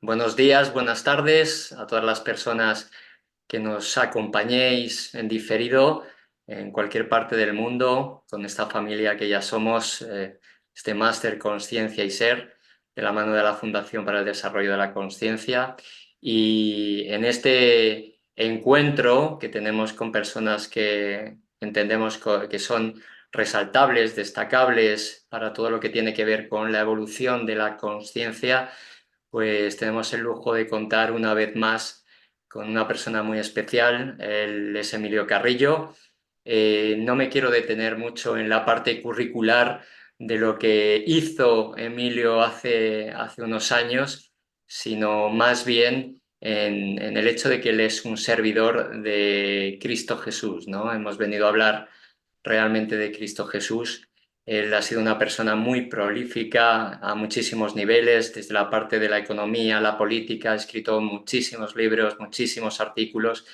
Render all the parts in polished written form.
Buenos días, buenas tardes a todas las personas que nos acompañéis en diferido en cualquier parte del mundo con esta familia que ya somos, este máster Consciencia y Ser, de la mano de la Fundación para el Desarrollo de la Consciencia. Y en este encuentro que tenemos con personas que entendemos que son resaltables, destacables para todo lo que tiene que ver con la evolución de la consciencia, pues tenemos el lujo de contar una vez más con una persona muy especial. Él es Emilio Carrillo. No me quiero detener mucho en la parte curricular de lo que hizo Emilio hace unos años, sino más bien en el hecho de que él es un servidor de Cristo Jesús, ¿no? Hemos venido a hablar realmente de Cristo Jesús. Él ha sido una persona muy prolífica a muchísimos niveles, desde la parte de la economía, la política, ha escrito muchísimos libros, muchísimos artículos,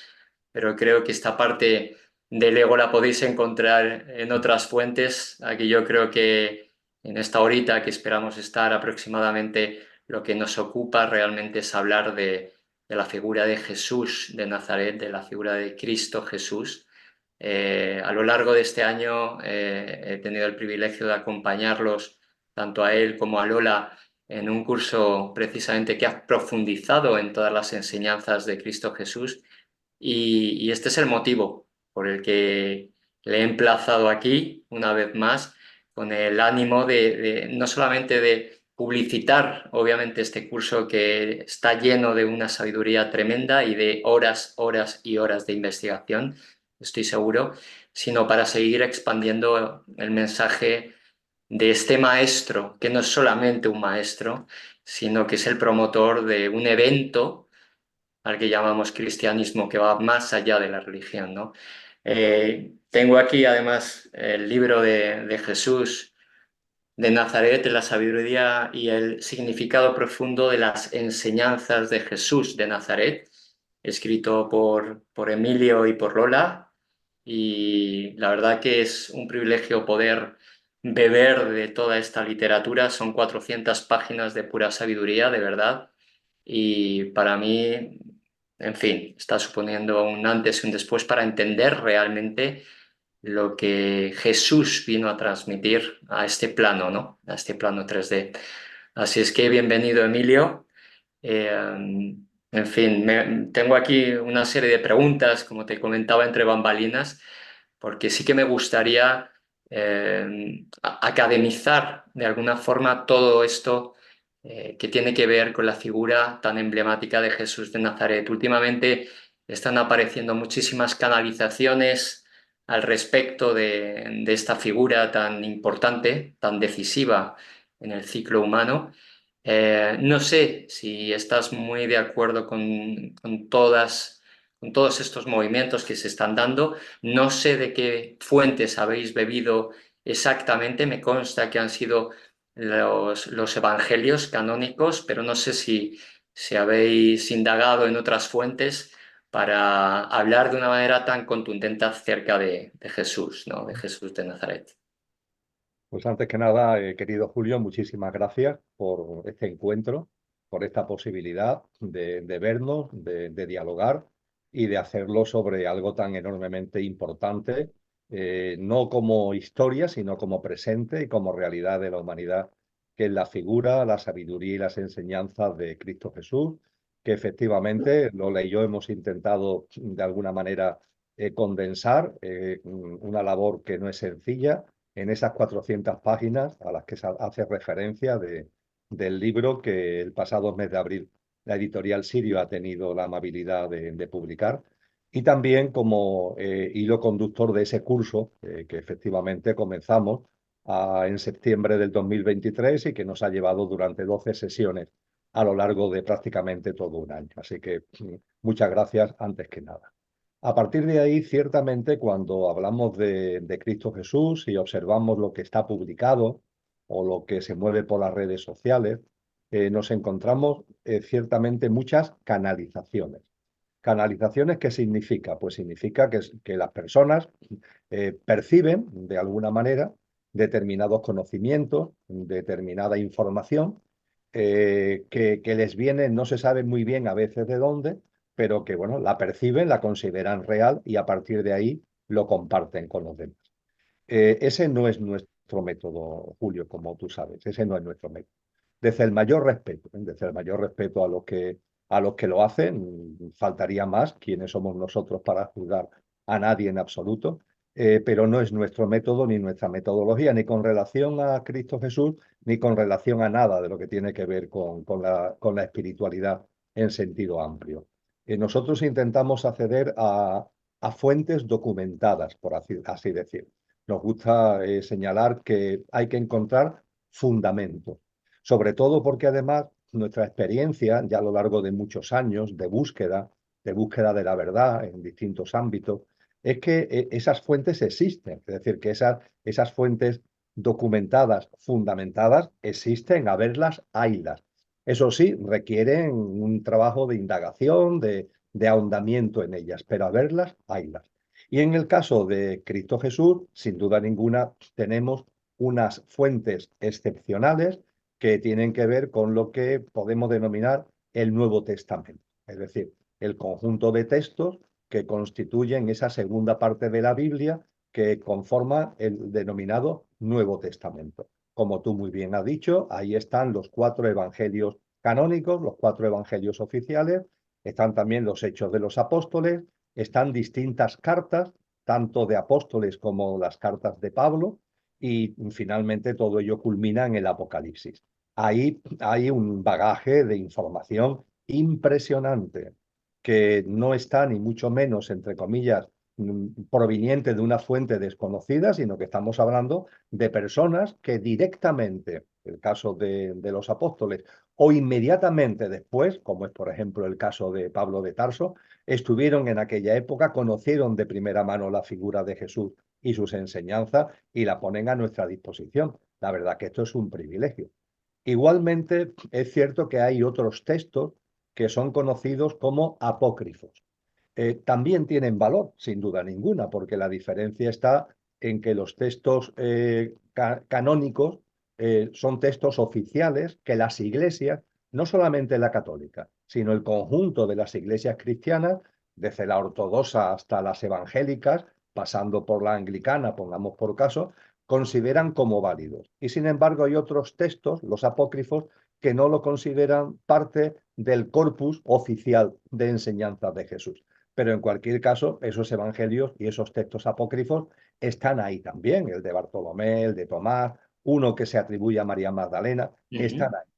pero creo que esta parte del ego la podéis encontrar en otras fuentes. Aquí yo creo que en esta horita que esperamos estar aproximadamente, lo que nos ocupa realmente es hablar de la figura de Jesús de Nazaret, de la figura de Cristo Jesús. A lo largo de este año he tenido el privilegio de acompañarlos, tanto a él como a Lola, en un curso precisamente que ha profundizado en todas las enseñanzas de Cristo Jesús, y este es el motivo por el que le he emplazado aquí una vez más, con el ánimo no solamente de publicitar, obviamente, este curso que está lleno de una sabiduría tremenda y de horas, horas y horas de investigación, estoy seguro, sino para seguir expandiendo el mensaje de este maestro, que no es solamente un maestro, sino que es el promotor de un evento al que llamamos cristianismo, que va más allá de la religión, ¿no? Tengo aquí además el libro de Jesús de Nazaret, la sabiduría y el significado profundo de las enseñanzas de Jesús de Nazaret, escrito por Emilio y por Lola, y la verdad que es un privilegio poder beber de toda esta literatura. Son 400 páginas de pura sabiduría, de verdad, y para mí, en fin, está suponiendo un antes y un después para entender realmente lo que Jesús vino a transmitir a este plano, ¿no? A este plano 3D. Así es que bienvenido, Emilio. En fin, tengo aquí una serie de preguntas, como te comentaba, entre bambalinas, porque sí que me gustaría academizar de alguna forma todo esto que tiene que ver con la figura tan emblemática de Jesús de Nazaret. Últimamente están apareciendo muchísimas canalizaciones al respecto de esta figura tan importante, tan decisiva en el ciclo humano. No sé si estás muy de acuerdo con todos estos movimientos que se están dando. No sé de qué fuentes habéis bebido exactamente. Me consta que han sido los evangelios canónicos, pero no sé si habéis indagado en otras fuentes para hablar de una manera tan contundente acerca de Jesús, ¿no? De Jesús de Nazaret. Pues antes que nada, querido Julio, muchísimas gracias por este encuentro, por esta posibilidad de vernos, de dialogar y de hacerlo sobre algo tan enormemente importante, no como historia, sino como presente y como realidad de la humanidad, que es la figura, la sabiduría y las enseñanzas de Cristo Jesús, que efectivamente Lola y yo hemos intentado de alguna manera condensar, una labor que no es sencilla en esas 400 páginas a las que se hace referencia del libro que el pasado mes de abril la editorial Sirio ha tenido la amabilidad de publicar. Y también como hilo conductor de ese curso que efectivamente comenzamos en septiembre del 2023 y que nos ha llevado durante 12 sesiones a lo largo de prácticamente todo un año. Así que muchas gracias antes que nada. A partir de ahí, ciertamente, cuando hablamos de Cristo Jesús y observamos lo que está publicado o lo que se mueve por las redes sociales, nos encontramos ciertamente muchas canalizaciones. ¿Canalizaciones qué significa? Pues significa que las personas perciben de alguna manera determinados conocimientos, determinada información, que les viene, no se sabe muy bien a veces de dónde, pero que bueno, la perciben, la consideran real y a partir de ahí lo comparten con los demás. Ese no es nuestro método, Julio, como tú sabes, ese no es nuestro método. Desde el mayor respeto a los que lo hacen, faltaría más, quiénes somos nosotros para juzgar a nadie en absoluto, pero no es nuestro método ni nuestra metodología, ni con relación a Cristo Jesús, ni con relación a nada de lo que tiene que ver con la espiritualidad en sentido amplio. Nosotros intentamos acceder a fuentes documentadas, por así decir. Nos gusta señalar que hay que encontrar fundamentos, sobre todo porque además nuestra experiencia ya a lo largo de muchos años de búsqueda de la verdad en distintos ámbitos, es que esas fuentes existen, es decir, que esas fuentes documentadas, fundamentadas, existen, a verlas, haylas. Eso sí, requieren un trabajo de indagación, de ahondamiento en ellas, pero a verlas, haylas. Y en el caso de Cristo Jesús, sin duda ninguna, tenemos unas fuentes excepcionales que tienen que ver con lo que podemos denominar el Nuevo Testamento, es decir, el conjunto de textos que constituyen esa segunda parte de la Biblia que conforma el denominado Nuevo Testamento. Como tú muy bien has dicho, ahí están los 4 evangelios canónicos, los 4 evangelios oficiales, están también los Hechos de los Apóstoles, están distintas cartas, tanto de apóstoles como las cartas de Pablo, y finalmente todo ello culmina en el Apocalipsis. Ahí hay un bagaje de información impresionante que no está ni mucho menos, entre comillas, proveniente de una fuente desconocida, sino que estamos hablando de personas que directamente, el caso de los apóstoles, o inmediatamente después, como es por ejemplo el caso de Pablo de Tarso, estuvieron en aquella época, conocieron de primera mano la figura de Jesús y sus enseñanzas y la ponen a nuestra disposición. La verdad que esto es un privilegio. Igualmente, es cierto que hay otros textos que son conocidos como apócrifos. También tienen valor, sin duda ninguna, porque la diferencia está en que los textos canónicos son textos oficiales que las iglesias, no solamente la católica, sino el conjunto de las iglesias cristianas, desde la ortodoxa hasta las evangélicas, pasando por la anglicana, pongamos por caso, consideran como válidos. Y sin embargo hay otros textos, los apócrifos, que no lo consideran parte del corpus oficial de enseñanza de Jesús. Pero en cualquier caso, esos evangelios y esos textos apócrifos están ahí también, el de Bartolomé, el de Tomás, uno que se atribuye a María Magdalena, están ahí.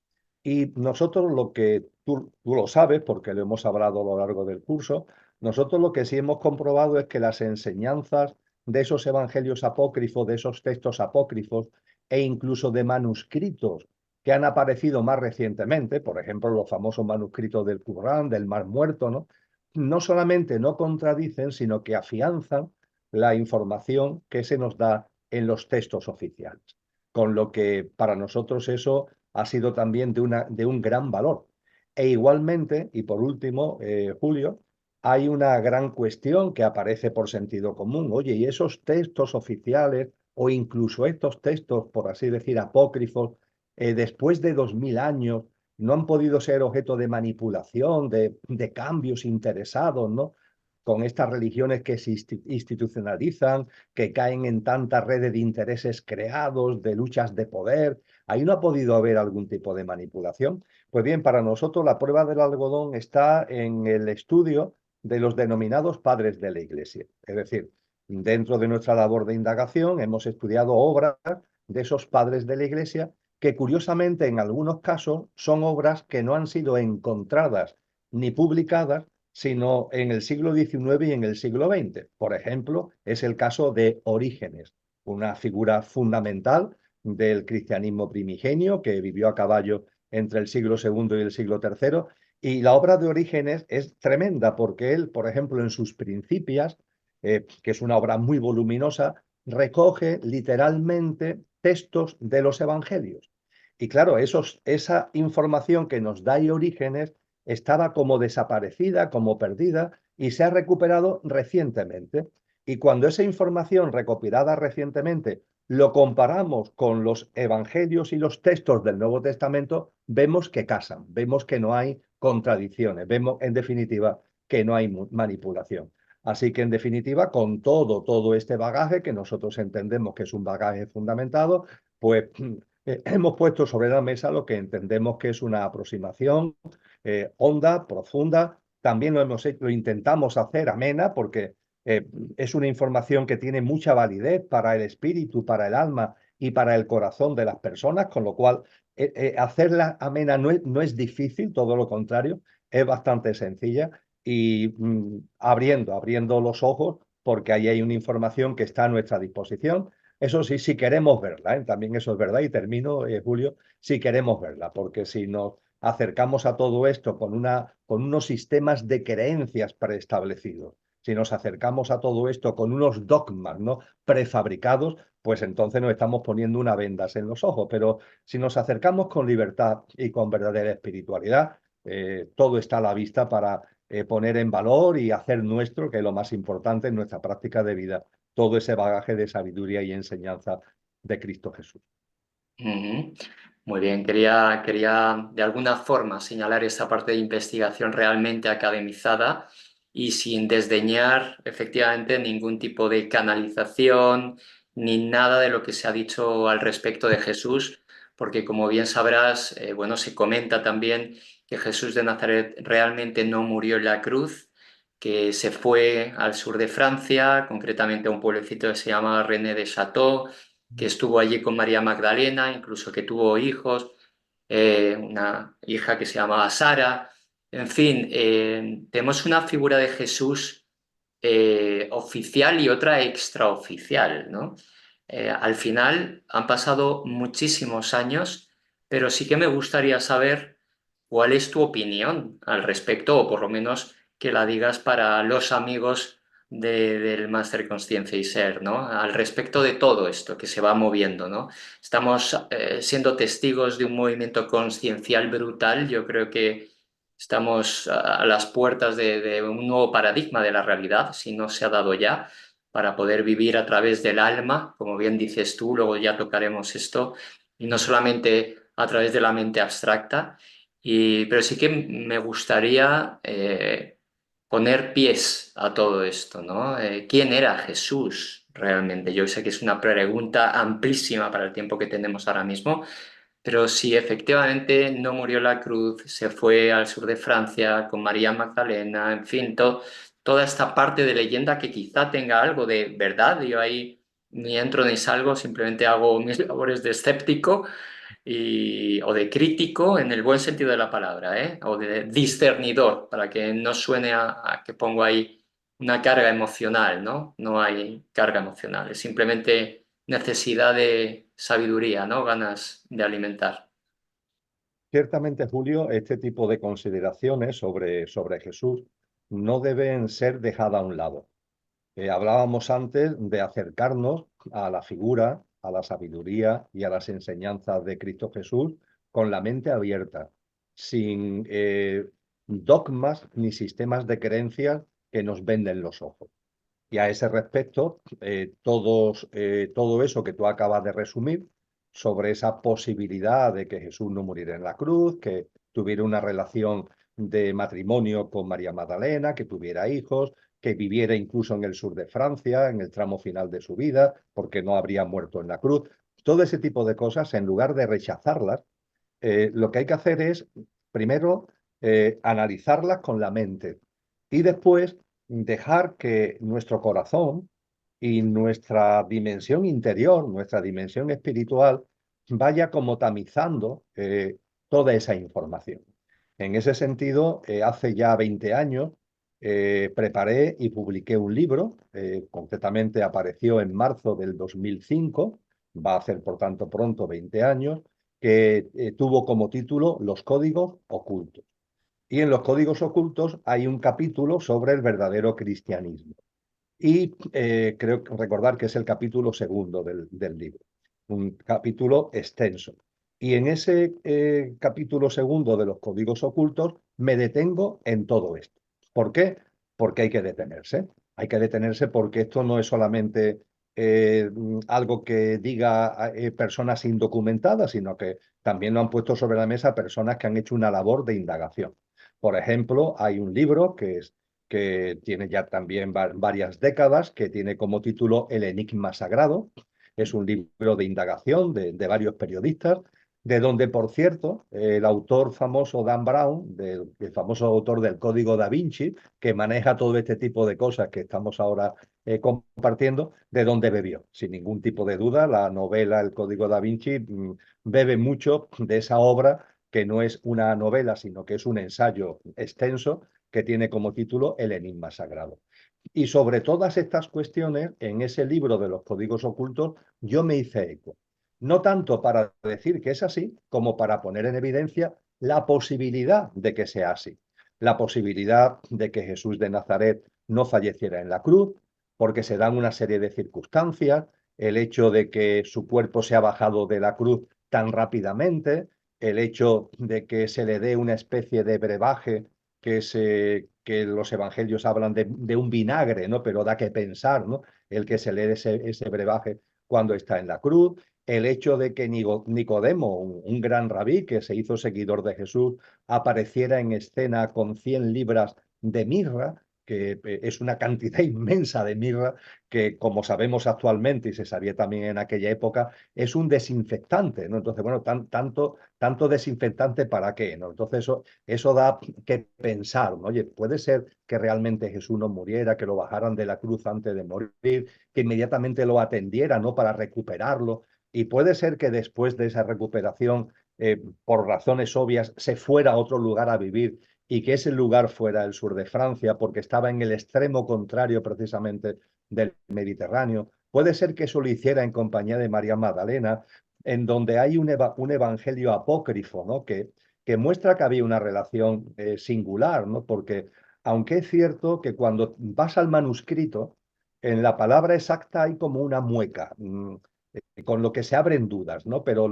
Y nosotros lo que tú lo sabes, porque lo hemos hablado a lo largo del curso, nosotros lo que sí hemos comprobado es que las enseñanzas de esos evangelios apócrifos, de esos textos apócrifos e incluso de manuscritos que han aparecido más recientemente, por ejemplo, los famosos manuscritos del Qur'án, del Mar Muerto, ¿no? No solamente no contradicen, sino que afianzan la información que se nos da en los textos oficiales. Con lo que para nosotros eso ha sido también de un gran valor. E igualmente, y por último, Julio, hay una gran cuestión que aparece por sentido común. Oye, y esos textos oficiales o incluso estos textos, por así decir, apócrifos, después de 2000 años, no han podido ser objeto de manipulación, de cambios interesados, ¿no? Con estas religiones que se institucionalizan, que caen en tantas redes de intereses creados, de luchas de poder. Ahí no ha podido haber algún tipo de manipulación. Pues bien, para nosotros la prueba del algodón está en el estudio de los denominados padres de la Iglesia. Es decir, dentro de nuestra labor de indagación hemos estudiado obras de esos padres de la Iglesia que curiosamente en algunos casos son obras que no han sido encontradas ni publicadas, sino en el siglo XIX y en el siglo XX. Por ejemplo, es el caso de Orígenes, una figura fundamental del cristianismo primigenio que vivió a caballo entre el siglo II y el siglo III. Y la obra de Orígenes es tremenda porque él, por ejemplo, en sus Principias, que es una obra muy voluminosa, recoge literalmente textos de los evangelios. Y claro, esa información que nos da Orígenes estaba como desaparecida, como perdida, y se ha recuperado recientemente. Y cuando esa información recopilada recientemente lo comparamos con los evangelios y los textos del Nuevo Testamento, vemos que casan, vemos que no hay contradicciones, vemos en definitiva que no hay manipulación. Así que en definitiva, con todo este bagaje que nosotros entendemos que es un bagaje fundamentado, pues hemos puesto sobre la mesa lo que entendemos que es una aproximación honda, profunda. También lo intentamos hacer amena porque eh, es una información que tiene mucha validez para el espíritu, para el alma y para el corazón de las personas, con lo cual hacerla amena no es difícil, todo lo contrario, es bastante sencilla y abriendo los ojos porque ahí hay una información que está a nuestra disposición. Eso sí, si queremos verla, también eso es verdad, y termino, Julio, si queremos verla, porque si nos acercamos a todo esto con unos sistemas de creencias preestablecidos, si nos acercamos a todo esto con unos dogmas, ¿no?, prefabricados, pues entonces nos estamos poniendo una vendas en los ojos. Pero si nos acercamos con libertad y con verdadera espiritualidad, todo está a la vista para poner en valor y hacer nuestro, que es lo más importante en nuestra práctica de vida, todo ese bagaje de sabiduría y enseñanza de Cristo Jesús. Ujú. Muy bien, quería de alguna forma señalar esta parte de investigación realmente academizada y sin desdeñar efectivamente ningún tipo de canalización ni nada de lo que se ha dicho al respecto de Jesús, porque como bien sabrás, bueno, se comenta también que Jesús de Nazaret realmente no murió en la cruz, que se fue al sur de Francia, concretamente a un pueblecito que se llama René de Château, que estuvo allí con María Magdalena, incluso que tuvo hijos, una hija que se llamaba Sara. En fin, tenemos una figura de Jesús oficial y otra extraoficial, ¿no? Al final han pasado muchísimos años, pero sí que me gustaría saber cuál es tu opinión al respecto, o por lo menos que la digas para los amigos del Máster Consciencia y Ser, ¿no? Al respecto de todo esto que se va moviendo, ¿no? Estamos siendo testigos de un movimiento consciencial brutal. Yo creo que estamos a las puertas de un nuevo paradigma de la realidad, si no se ha dado ya, para poder vivir a través del alma, como bien dices tú, luego ya tocaremos esto, y no solamente a través de la mente abstracta. Pero sí que me gustaría poner pies a todo esto, ¿no? ¿Quién era Jesús realmente? Yo sé que es una pregunta amplísima para el tiempo que tenemos ahora mismo, pero si efectivamente no murió en la cruz, se fue al sur de Francia con María Magdalena, en fin, toda esta parte de leyenda que quizá tenga algo de verdad. Yo ahí ni entro ni salgo, simplemente hago mis labores de escéptico o de crítico en el buen sentido de la palabra, ¿eh? O de discernidor, para que no suene a que pongo ahí una carga emocional, ¿no? No hay carga emocional, es simplemente necesidad de sabiduría, ¿no? Ganas de alimentar. Ciertamente, Julio, este tipo de consideraciones sobre Jesús no deben ser dejadas a un lado. Hablábamos antes de acercarnos a la figura, a la sabiduría y a las enseñanzas de Cristo Jesús con la mente abierta, sin dogmas ni sistemas de creencias que nos venden los ojos. Y a ese respecto, todo eso que tú acabas de resumir sobre esa posibilidad de que Jesús no muriera en la cruz, que tuviera una relación de matrimonio con María Magdalena, que tuviera hijos, que viviera incluso en el sur de Francia, en el tramo final de su vida, porque no habría muerto en la cruz. Todo ese tipo de cosas, en lugar de rechazarlas, lo que hay que hacer es, primero, analizarlas con la mente y después dejar que nuestro corazón y nuestra dimensión interior, nuestra dimensión espiritual, vaya como tamizando toda esa información. En ese sentido, hace ya 20 años preparé y publiqué un libro, concretamente apareció en marzo del 2005, va a hacer por tanto pronto 20 años, que tuvo como título Los códigos ocultos. Y en los códigos ocultos hay un capítulo sobre el verdadero cristianismo. Y creo recordar que es el capítulo segundo del libro, un capítulo extenso. Y en ese capítulo segundo de los códigos ocultos me detengo en todo esto. ¿Por qué? Porque hay que detenerse. Hay que detenerse porque esto no es solamente algo que diga personas indocumentadas, sino que también lo han puesto sobre la mesa personas que han hecho una labor de indagación. Por ejemplo, hay un libro que tiene ya también varias décadas, que tiene como título El Enigma Sagrado. Es un libro de indagación de varios periodistas, de donde, por cierto, el autor famoso Dan Brown, el famoso autor del Código Da Vinci, que maneja todo este tipo de cosas que estamos ahora compartiendo, de dónde bebió. Sin ningún tipo de duda, la novela El Código Da Vinci bebe mucho de esa obra, que no es una novela, sino que es un ensayo extenso que tiene como título El Enigma Sagrado. Y sobre todas estas cuestiones, en ese libro de los códigos ocultos, yo me hice eco. No tanto para decir que es así, como para poner en evidencia la posibilidad de que sea así. La posibilidad de que Jesús de Nazaret no falleciera en la cruz, porque se dan una serie de circunstancias, el hecho de que su cuerpo se ha bajado de la cruz tan rápidamente, el hecho de que se le dé una especie de brebaje que los evangelios hablan de un vinagre, ¿no? Pero da que pensar, ¿no? El que se lee ese brebaje cuando está en la cruz, el hecho de que Nicodemo, un gran rabí que se hizo seguidor de Jesús, apareciera en escena con 100 libras de mirra, que es una cantidad inmensa de mirra, que como sabemos actualmente y se sabía también en aquella época, es un desinfectante, ¿no? Entonces, bueno, tanto desinfectante para qué, ¿no? Entonces eso da que pensar, ¿no? Oye, puede ser que realmente Jesús no muriera, que lo bajaran de la cruz antes de morir, que inmediatamente lo atendiera, ¿no? Para recuperarlo. Y puede ser que después de esa recuperación, por razones obvias, se fuera a otro lugar a vivir y que ese lugar fuera el sur de Francia, porque estaba en el extremo contrario precisamente del Mediterráneo. Puede ser que eso lo hiciera en compañía de María Magdalena, en donde hay un evangelio apócrifo, ¿no? Que muestra que había una relación singular, ¿no? Porque aunque es cierto que cuando vas al manuscrito, en la palabra exacta hay como una mueca, con lo que se abren dudas, ¿no? Pero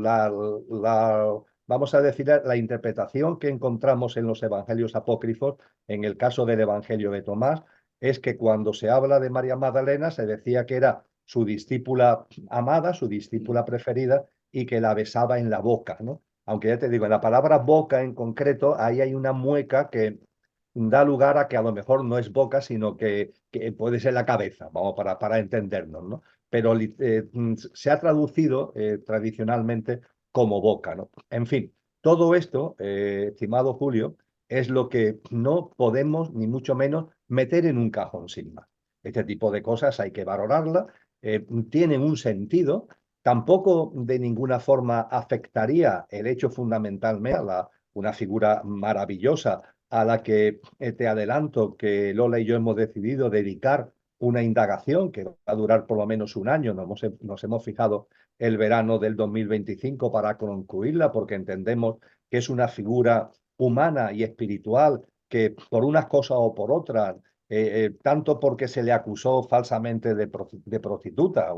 vamos a decir, la interpretación que encontramos en los evangelios apócrifos, en el caso del Evangelio de Tomás, es que cuando se habla de María Magdalena se decía que era su discípula amada, su discípula preferida, y que la besaba en la boca, ¿no? Aunque ya te digo, en la palabra boca en concreto, ahí hay una mueca que da lugar a que a lo mejor no es boca, sino que puede ser la cabeza, vamos, para entendernos, ¿no? Pero se ha traducido tradicionalmente como boca, ¿no? En fin, todo esto, estimado Julio, es lo que no podemos, ni mucho menos, meter en un cajón sin más. Este tipo de cosas hay que valorarlas, tienen un sentido, tampoco de ninguna forma afectaría el hecho fundamentalmente una figura maravillosa a la que te adelanto que Lola y yo hemos decidido dedicar una indagación que va a durar por lo menos un año. Nos hemos fijado el verano del 2025 para concluirla porque entendemos que es una figura humana y espiritual que por unas cosas o por otras, tanto porque se le acusó falsamente de prostituta,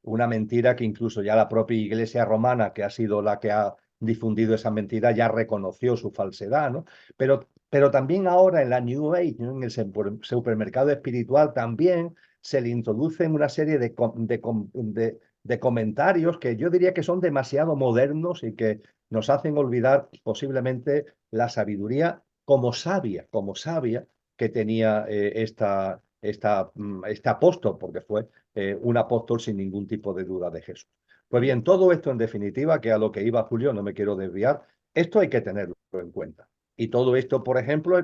una mentira que incluso ya la propia Iglesia romana, que ha sido la que ha difundido esa mentira, ya reconoció su falsedad, ¿no? Pero también ahora en la New Age, ¿no? En el supermercado espiritual, también se le introducen una serie de comentarios que yo diría que son demasiado modernos y que nos hacen olvidar posiblemente la sabiduría como sabia que tenía este apóstol, porque fue un apóstol sin ningún tipo de duda de Jesús. Pues bien, todo esto en definitiva, que a lo que iba Julio, no me quiero desviar, esto hay que tenerlo en cuenta. Y todo esto, por ejemplo,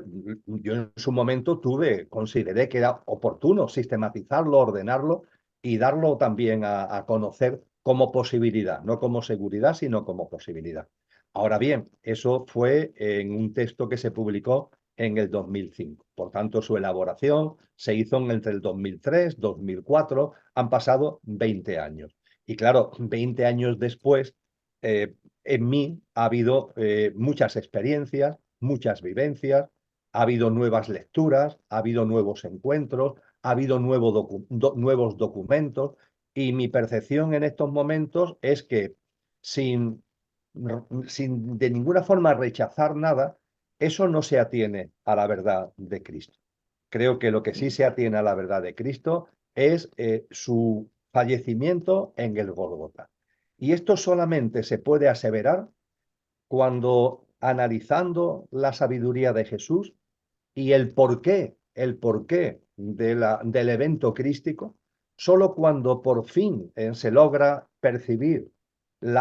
yo en su momento consideré que era oportuno sistematizarlo, ordenarlo y darlo también a conocer como posibilidad, no como seguridad, sino como posibilidad. Ahora bien, eso fue en un texto que se publicó en el 2005. Por tanto, su elaboración se hizo entre el 2003, 2004, han pasado 20 años. Y claro, 20 años después, en mí ha habido muchas experiencias, muchas vivencias, ha habido nuevas lecturas, ha habido nuevos encuentros, ha habido nuevos documentos y mi percepción en estos momentos es que sin, sin de ninguna forma rechazar nada, eso no se atiene a la verdad de Cristo. Creo que lo que sí se atiene a la verdad de Cristo es fallecimiento en el Gólgota. Y esto solamente se puede aseverar cuando, analizando la sabiduría de Jesús y el porqué del evento crístico, solo cuando por fin se logra percibir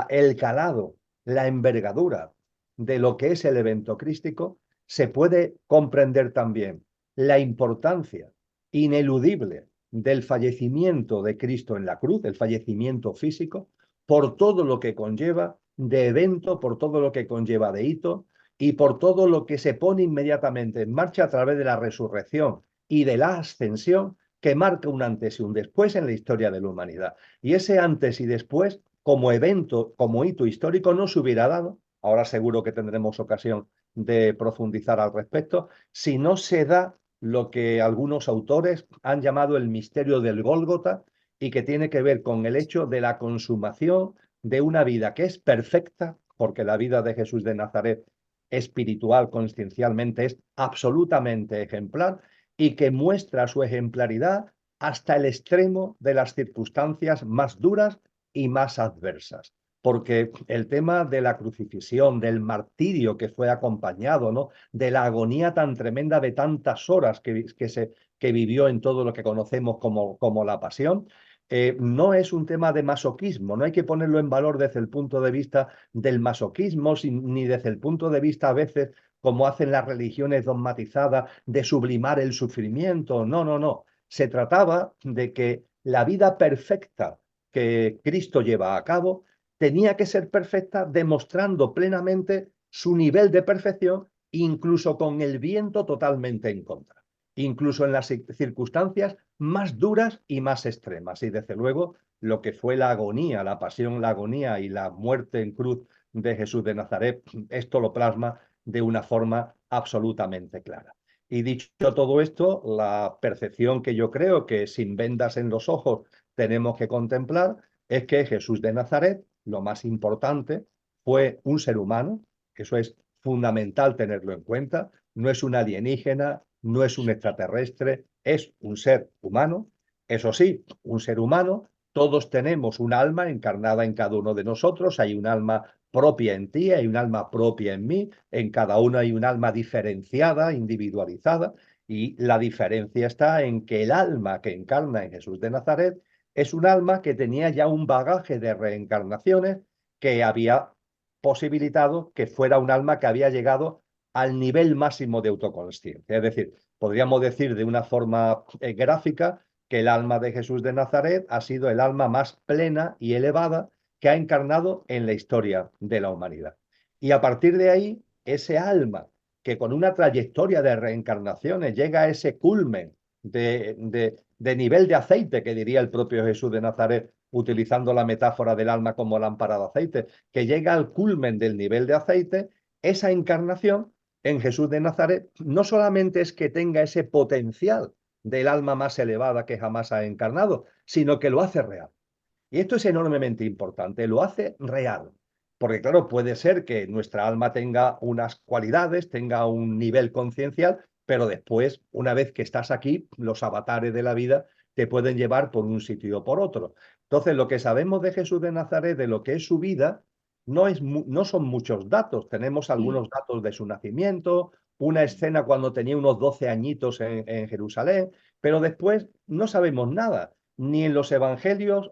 el calado, la envergadura de lo que es el evento crístico, se puede comprender también la importancia ineludible del fallecimiento de Cristo en la cruz, el fallecimiento físico, por todo lo que conlleva de evento, por todo lo que conlleva de hito, y por todo lo que se pone inmediatamente en marcha a través de la resurrección y de la ascensión, que marca un antes y un después en la historia de la humanidad. Y ese antes y después, como evento, como hito histórico, no se hubiera dado, ahora seguro que tendremos ocasión de profundizar al respecto, si no se da lo que algunos autores han llamado el misterio del Gólgota, y que tiene que ver con el hecho de la consumación de una vida que es perfecta, porque la vida de Jesús de Nazaret espiritual, consciencialmente, es absolutamente ejemplar, y que muestra su ejemplaridad hasta el extremo de las circunstancias más duras y más adversas. Porque el tema de la crucifixión, del martirio que fue acompañado, ¿no?, de la agonía tan tremenda de tantas horas que vivió en todo lo que conocemos como la pasión, no es un tema de masoquismo, no hay que ponerlo en valor desde el punto de vista del masoquismo, ni desde el punto de vista a veces, como hacen las religiones dogmatizadas, de sublimar el sufrimiento. No, no, no. Se trataba de que la vida perfecta que Cristo lleva a cabo tenía que ser perfecta, demostrando plenamente su nivel de perfección, incluso con el viento totalmente en contra, incluso en las circunstancias más duras y más extremas. Y desde luego, lo que fue la agonía, la pasión, la agonía y la muerte en cruz de Jesús de Nazaret, esto lo plasma de una forma absolutamente clara. Y dicho todo esto, la percepción que yo creo que sin vendas en los ojos tenemos que contemplar es que Jesús de Nazaret, lo más importante, fue un ser humano, que eso es fundamental tenerlo en cuenta, no es un alienígena, no es un extraterrestre, es un ser humano. Eso sí, un ser humano, todos tenemos un alma encarnada en cada uno de nosotros, hay un alma propia en ti, hay un alma propia en mí, en cada uno hay un alma diferenciada, individualizada, y la diferencia está en que el alma que encarna en Jesús de Nazaret es un alma que tenía ya un bagaje de reencarnaciones que había posibilitado que fuera un alma que había llegado al nivel máximo de autoconsciencia. Es decir, podríamos decir de una forma gráfica que el alma de Jesús de Nazaret ha sido el alma más plena y elevada que ha encarnado en la historia de la humanidad. Y a partir de ahí, ese alma que con una trayectoria de reencarnaciones llega a ese culmen de nivel de aceite, que diría el propio Jesús de Nazaret, utilizando la metáfora del alma como lámpara de aceite, que llega al culmen del nivel de aceite, esa encarnación en Jesús de Nazaret no solamente es que tenga ese potencial del alma más elevada que jamás ha encarnado, sino que lo hace real. Y esto es enormemente importante, lo hace real. Porque claro, puede ser que nuestra alma tenga unas cualidades, tenga un nivel conciencial, pero después, una vez que estás aquí, los avatares de la vida te pueden llevar por un sitio o por otro. Entonces, lo que sabemos de Jesús de Nazaret, de lo que es su vida, no son muchos datos. Tenemos algunos datos de su nacimiento, una escena cuando tenía unos 12 añitos en Jerusalén, pero después no sabemos nada, ni en los evangelios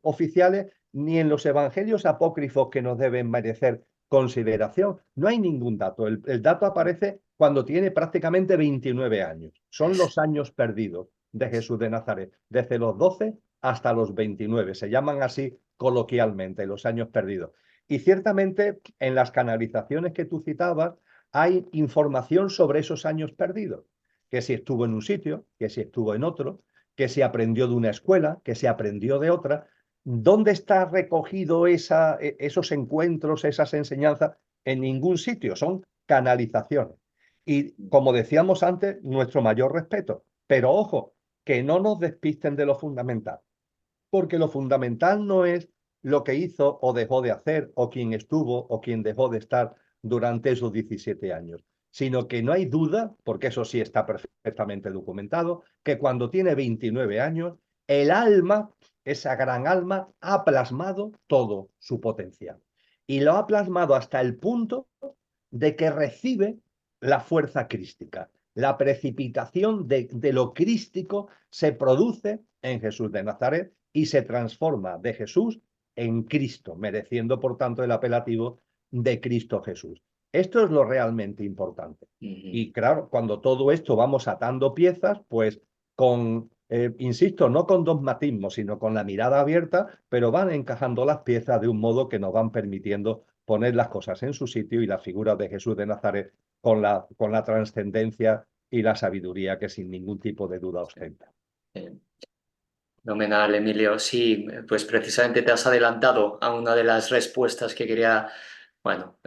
oficiales, ni en los evangelios apócrifos que nos deben merecer consideración. No hay ningún dato. El dato aparece cuando tiene prácticamente 29 años. Son los años perdidos de Jesús de Nazaret, desde los 12 hasta los 29. Se llaman así coloquialmente, los años perdidos. Y ciertamente en las canalizaciones que tú citabas hay información sobre esos años perdidos, que si estuvo en un sitio, que si estuvo en otro, que se aprendió de una escuela, que se aprendió de otra. ¿Dónde está recogido esos encuentros, esas enseñanzas? En ningún sitio, son canalizaciones. Y como decíamos antes, nuestro mayor respeto. Pero ojo, que no nos despisten de lo fundamental, porque lo fundamental no es lo que hizo o dejó de hacer, o quién estuvo o quién dejó de estar durante esos 17 años, sino que no hay duda, porque eso sí está perfectamente documentado, que cuando tiene 29 años el alma, esa gran alma, ha plasmado todo su potencial. Y lo ha plasmado hasta el punto de que recibe la fuerza crística. La precipitación de lo crístico se produce en Jesús de Nazaret y se transforma de Jesús en Cristo, mereciendo por tanto el apelativo de Cristo Jesús. Esto es lo realmente importante. Ujú. Y claro, cuando todo esto vamos atando piezas, pues con, insisto, no con dogmatismo, sino con la mirada abierta, pero van encajando las piezas de un modo que nos van permitiendo poner las cosas en su sitio y la figura de Jesús de Nazaret con la trascendencia y la sabiduría que sin ningún tipo de duda ostenta. Eh, Fenomenal, Emilio. Sí, pues precisamente te has adelantado a una de las respuestas que quería, bueno,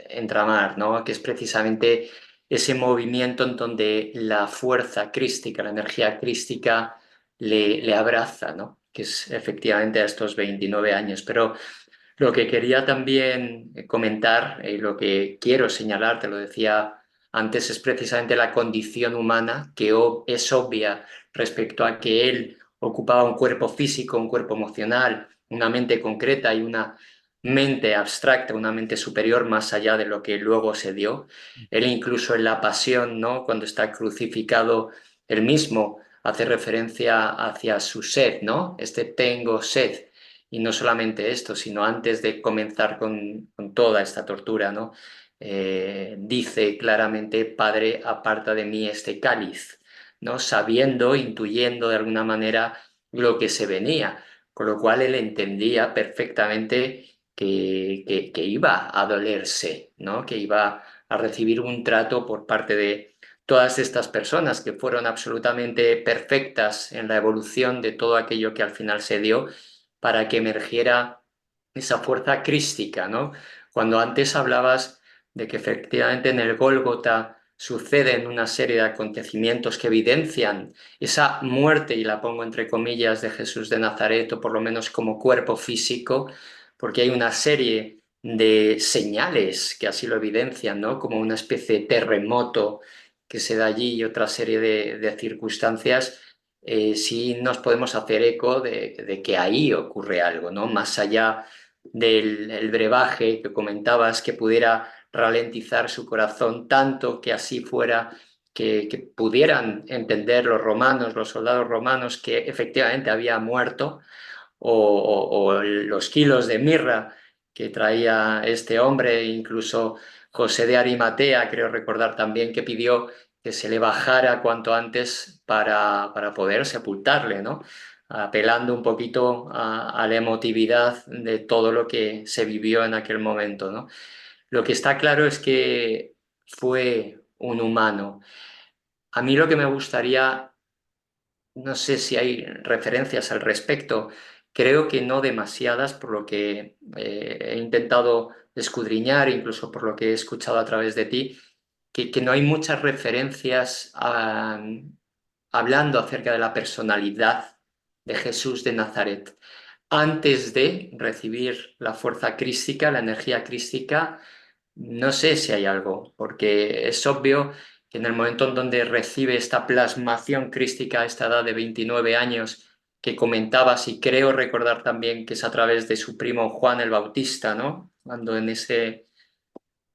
entramar, ¿no? Que es precisamente ese movimiento en donde la fuerza crística, la energía crística le abraza, ¿no? Que es efectivamente a estos 29 años. Pero lo que quería también comentar, y lo que quiero señalar, te lo decía antes, es precisamente la condición humana que es obvia respecto a que él ocupaba un cuerpo físico, un cuerpo emocional, una mente concreta y una mente abstracta, una mente superior más allá de lo que luego se dio. Él incluso en la pasión, ¿no? Cuando está crucificado, él mismo hace referencia hacia su sed, ¿no? Este tengo sed. Y no solamente esto, sino antes de comenzar con toda esta tortura, ¿no? Dice claramente, Padre, aparta de mí este cáliz, ¿no? Sabiendo, intuyendo de alguna manera lo que se venía, con lo cual él entendía perfectamente que iba a dolerse, ¿no? Que iba a recibir un trato por parte de todas estas personas que fueron absolutamente perfectas en la evolución de todo aquello que al final se dio para que emergiera esa fuerza crística, ¿no? Cuando antes hablabas de que efectivamente en el Gólgota suceden una serie de acontecimientos que evidencian esa muerte, y la pongo entre comillas, de Jesús de Nazaret, o por lo menos como cuerpo físico, porque hay una serie de señales que así lo evidencian, ¿no? Como una especie de terremoto que se da allí y otra serie de circunstancias. Sí nos podemos hacer eco de que ahí ocurre algo, ¿no? Más allá del el brebaje que comentabas, que pudiera ralentizar su corazón tanto que así fuera, que pudieran entender los romanos, los soldados romanos, que efectivamente había muerto, o los kilos de mirra que traía este hombre, incluso José de Arimatea, creo recordar también, que pidió que se le bajara cuanto antes para poder sepultarle, ¿no? Apelando un poquito a la emotividad de todo lo que se vivió en aquel momento, ¿no? Lo que está claro es que fue un humano. A mí lo que me gustaría, no sé si hay referencias al respecto, creo que no demasiadas, por lo que he intentado escudriñar, incluso por lo que he escuchado a través de ti, que no hay muchas referencias hablando acerca de la personalidad de Jesús de Nazaret. Antes de recibir la fuerza crística, la energía crística, no sé si hay algo, porque es obvio que en el momento en donde recibe esta plasmación crística a esta edad de 29 años que comentabas, y creo recordar también que es a través de su primo Juan el Bautista, ¿no? Cuando en ese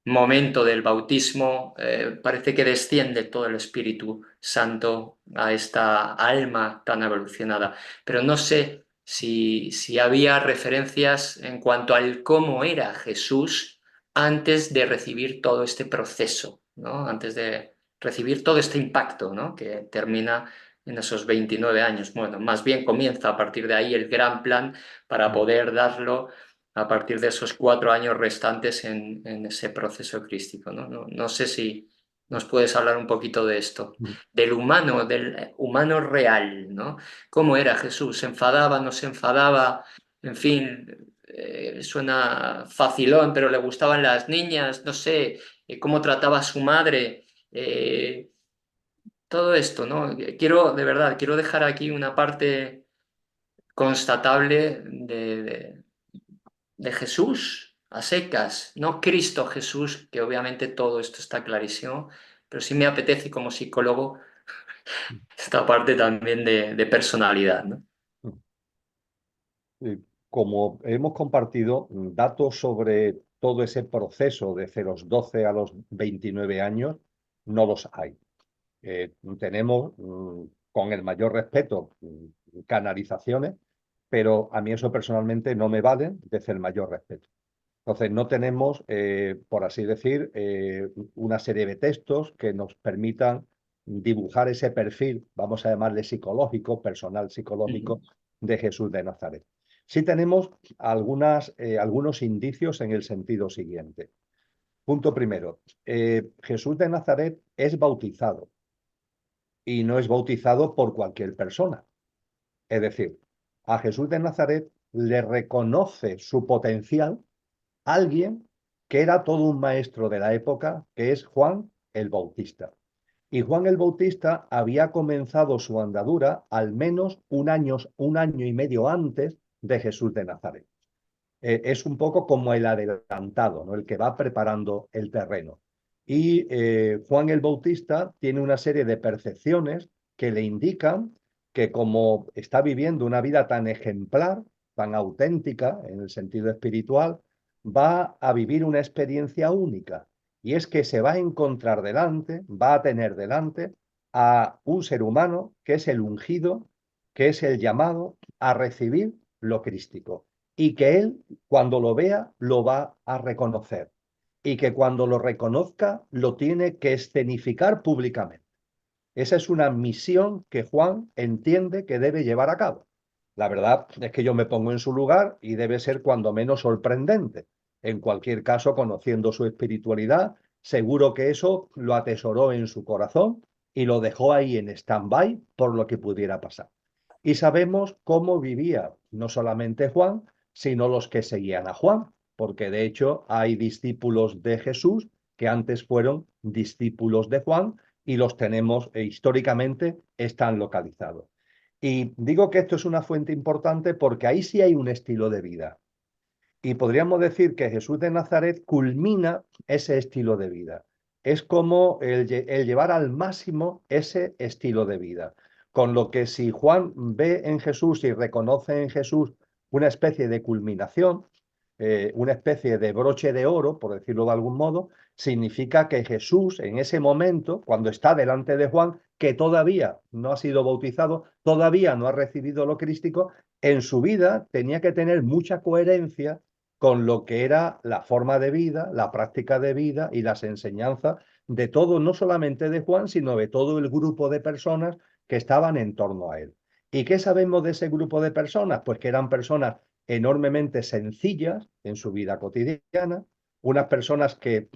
momento del bautismo parece que desciende todo el Espíritu Santo a esta alma tan evolucionada, pero no sé si había referencias en cuanto al cómo era Jesús antes de recibir todo este proceso, ¿no? Antes de recibir todo este impacto, ¿no? Que termina en esos 29 años. Bueno, más bien comienza a partir de ahí el gran plan para Mm. poder darlo a partir de esos 4 años restantes en ese proceso crístico, ¿no? No sé si nos puedes hablar un poquito de esto, del humano real, ¿no? ¿Cómo era Jesús? ¿Se enfadaba, no se enfadaba? En fin, suena facilón, pero le gustaban las niñas, no sé, cómo trataba a su madre, todo esto, ¿no? Quiero, de verdad, quiero dejar aquí una parte constatable de Jesús a secas, no Cristo Jesús, que obviamente todo esto está clarísimo, pero sí me apetece como psicólogo esta parte también de personalidad, ¿no? Como hemos compartido datos sobre todo ese proceso desde los 12 a los 29 años, no los hay. Tenemos, con el mayor respeto, canalizaciones, pero a mí eso personalmente no me vale desde el mayor respeto. Entonces, no tenemos, por así decir, una serie de textos que nos permitan dibujar ese perfil, vamos a llamarle psicológico, personal psicológico, Ujú. de Jesús de Nazaret. Sí tenemos algunos indicios en el sentido siguiente. Punto primero, Jesús de Nazaret es bautizado y no es bautizado por cualquier persona. Es decir, a Jesús de Nazaret le reconoce su potencial alguien que era todo un maestro de la época, que es Juan el Bautista. Y Juan el Bautista había comenzado su andadura al menos un año y medio antes de Jesús de Nazaret. Es un poco como el adelantado, ¿no? El que va preparando el terreno. Y Juan el Bautista tiene una serie de percepciones que le indican que como está viviendo una vida tan ejemplar, tan auténtica en el sentido espiritual, va a vivir una experiencia única. Y es que se va a encontrar delante, va a tener delante a un ser humano que es el ungido, que es el llamado a recibir lo crístico y que él, cuando lo vea, lo va a reconocer y que cuando lo reconozca, lo tiene que escenificar públicamente. Esa es una misión que Juan entiende que debe llevar a cabo. La verdad es que yo me pongo en su lugar y debe ser cuando menos sorprendente. En cualquier caso, conociendo su espiritualidad, seguro que eso lo atesoró en su corazón y lo dejó ahí en stand-by por lo que pudiera pasar. Y sabemos cómo vivía no solamente Juan, sino los que seguían a Juan, porque de hecho hay discípulos de Jesús que antes fueron discípulos de Juan y los tenemos históricamente están localizados. Y digo que esto es una fuente importante porque ahí sí hay un estilo de vida. Y podríamos decir que Jesús de Nazaret culmina ese estilo de vida. Es como el llevar al máximo ese estilo de vida. Con lo que si Juan ve en Jesús y reconoce en Jesús una especie de culminación, una especie de broche de oro, por decirlo de algún modo, significa que Jesús en ese momento, cuando está delante de Juan, que todavía no ha sido bautizado, todavía no ha recibido lo crístico, en su vida tenía que tener mucha coherencia con lo que era la forma de vida, la práctica de vida y las enseñanzas de todo, no solamente de Juan, sino de todo el grupo de personas que estaban en torno a él. ¿Y qué sabemos de ese grupo de personas? Pues que eran personas enormemente sencillas en su vida cotidiana, unas personas que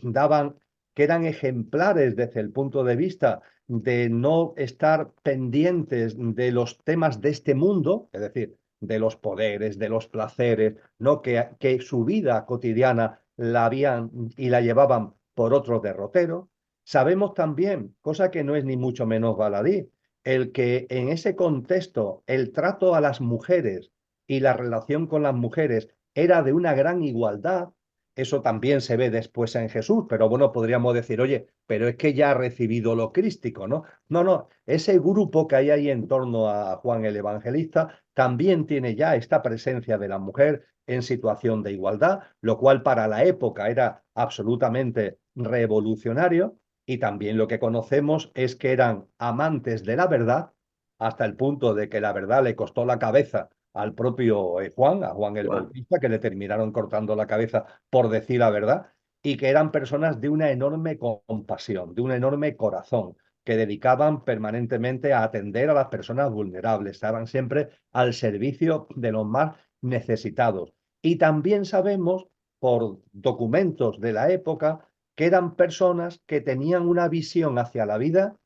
eran ejemplares desde el punto de vista de no estar pendientes de los temas de este mundo, es decir, de los poderes, de los placeres, ¿no? Que su vida cotidiana la habían y la llevaban por otro derrotero. Sabemos también, cosa que no es ni mucho menos baladí, el que en ese contexto el trato a las mujeres y la relación con las mujeres era de una gran igualdad. Eso también se ve después en Jesús, pero bueno, podríamos decir, oye, pero es que ya ha recibido lo crístico, ¿no? No, no, ese grupo que hay ahí en torno a Juan el Evangelista también tiene ya esta presencia de la mujer en situación de igualdad, lo cual para la época era absolutamente revolucionario, y también lo que conocemos es que eran amantes de la verdad, hasta el punto de que la verdad le costó la cabeza al propio Juan, a Juan el Juan. Bautista, que le terminaron cortando la cabeza por decir la verdad, y que eran personas de una enorme compasión, de un enorme corazón, que dedicaban permanentemente a atender a las personas vulnerables, estaban siempre al servicio de los más necesitados. Y también sabemos, por documentos de la época, que eran personas que tenían una visión hacia la vida,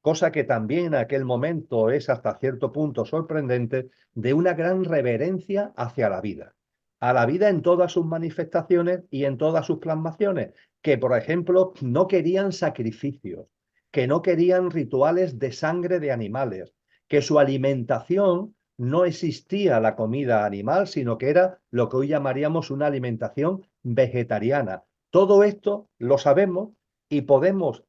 cosa que también en aquel momento es hasta cierto punto sorprendente, de una gran reverencia hacia la vida, a la vida en todas sus manifestaciones y en todas sus plasmaciones, que por ejemplo no querían sacrificios, que no querían rituales de sangre de animales, que su alimentación no existía la comida animal, sino que era lo que hoy llamaríamos una alimentación vegetariana. Todo esto lo sabemos y podemos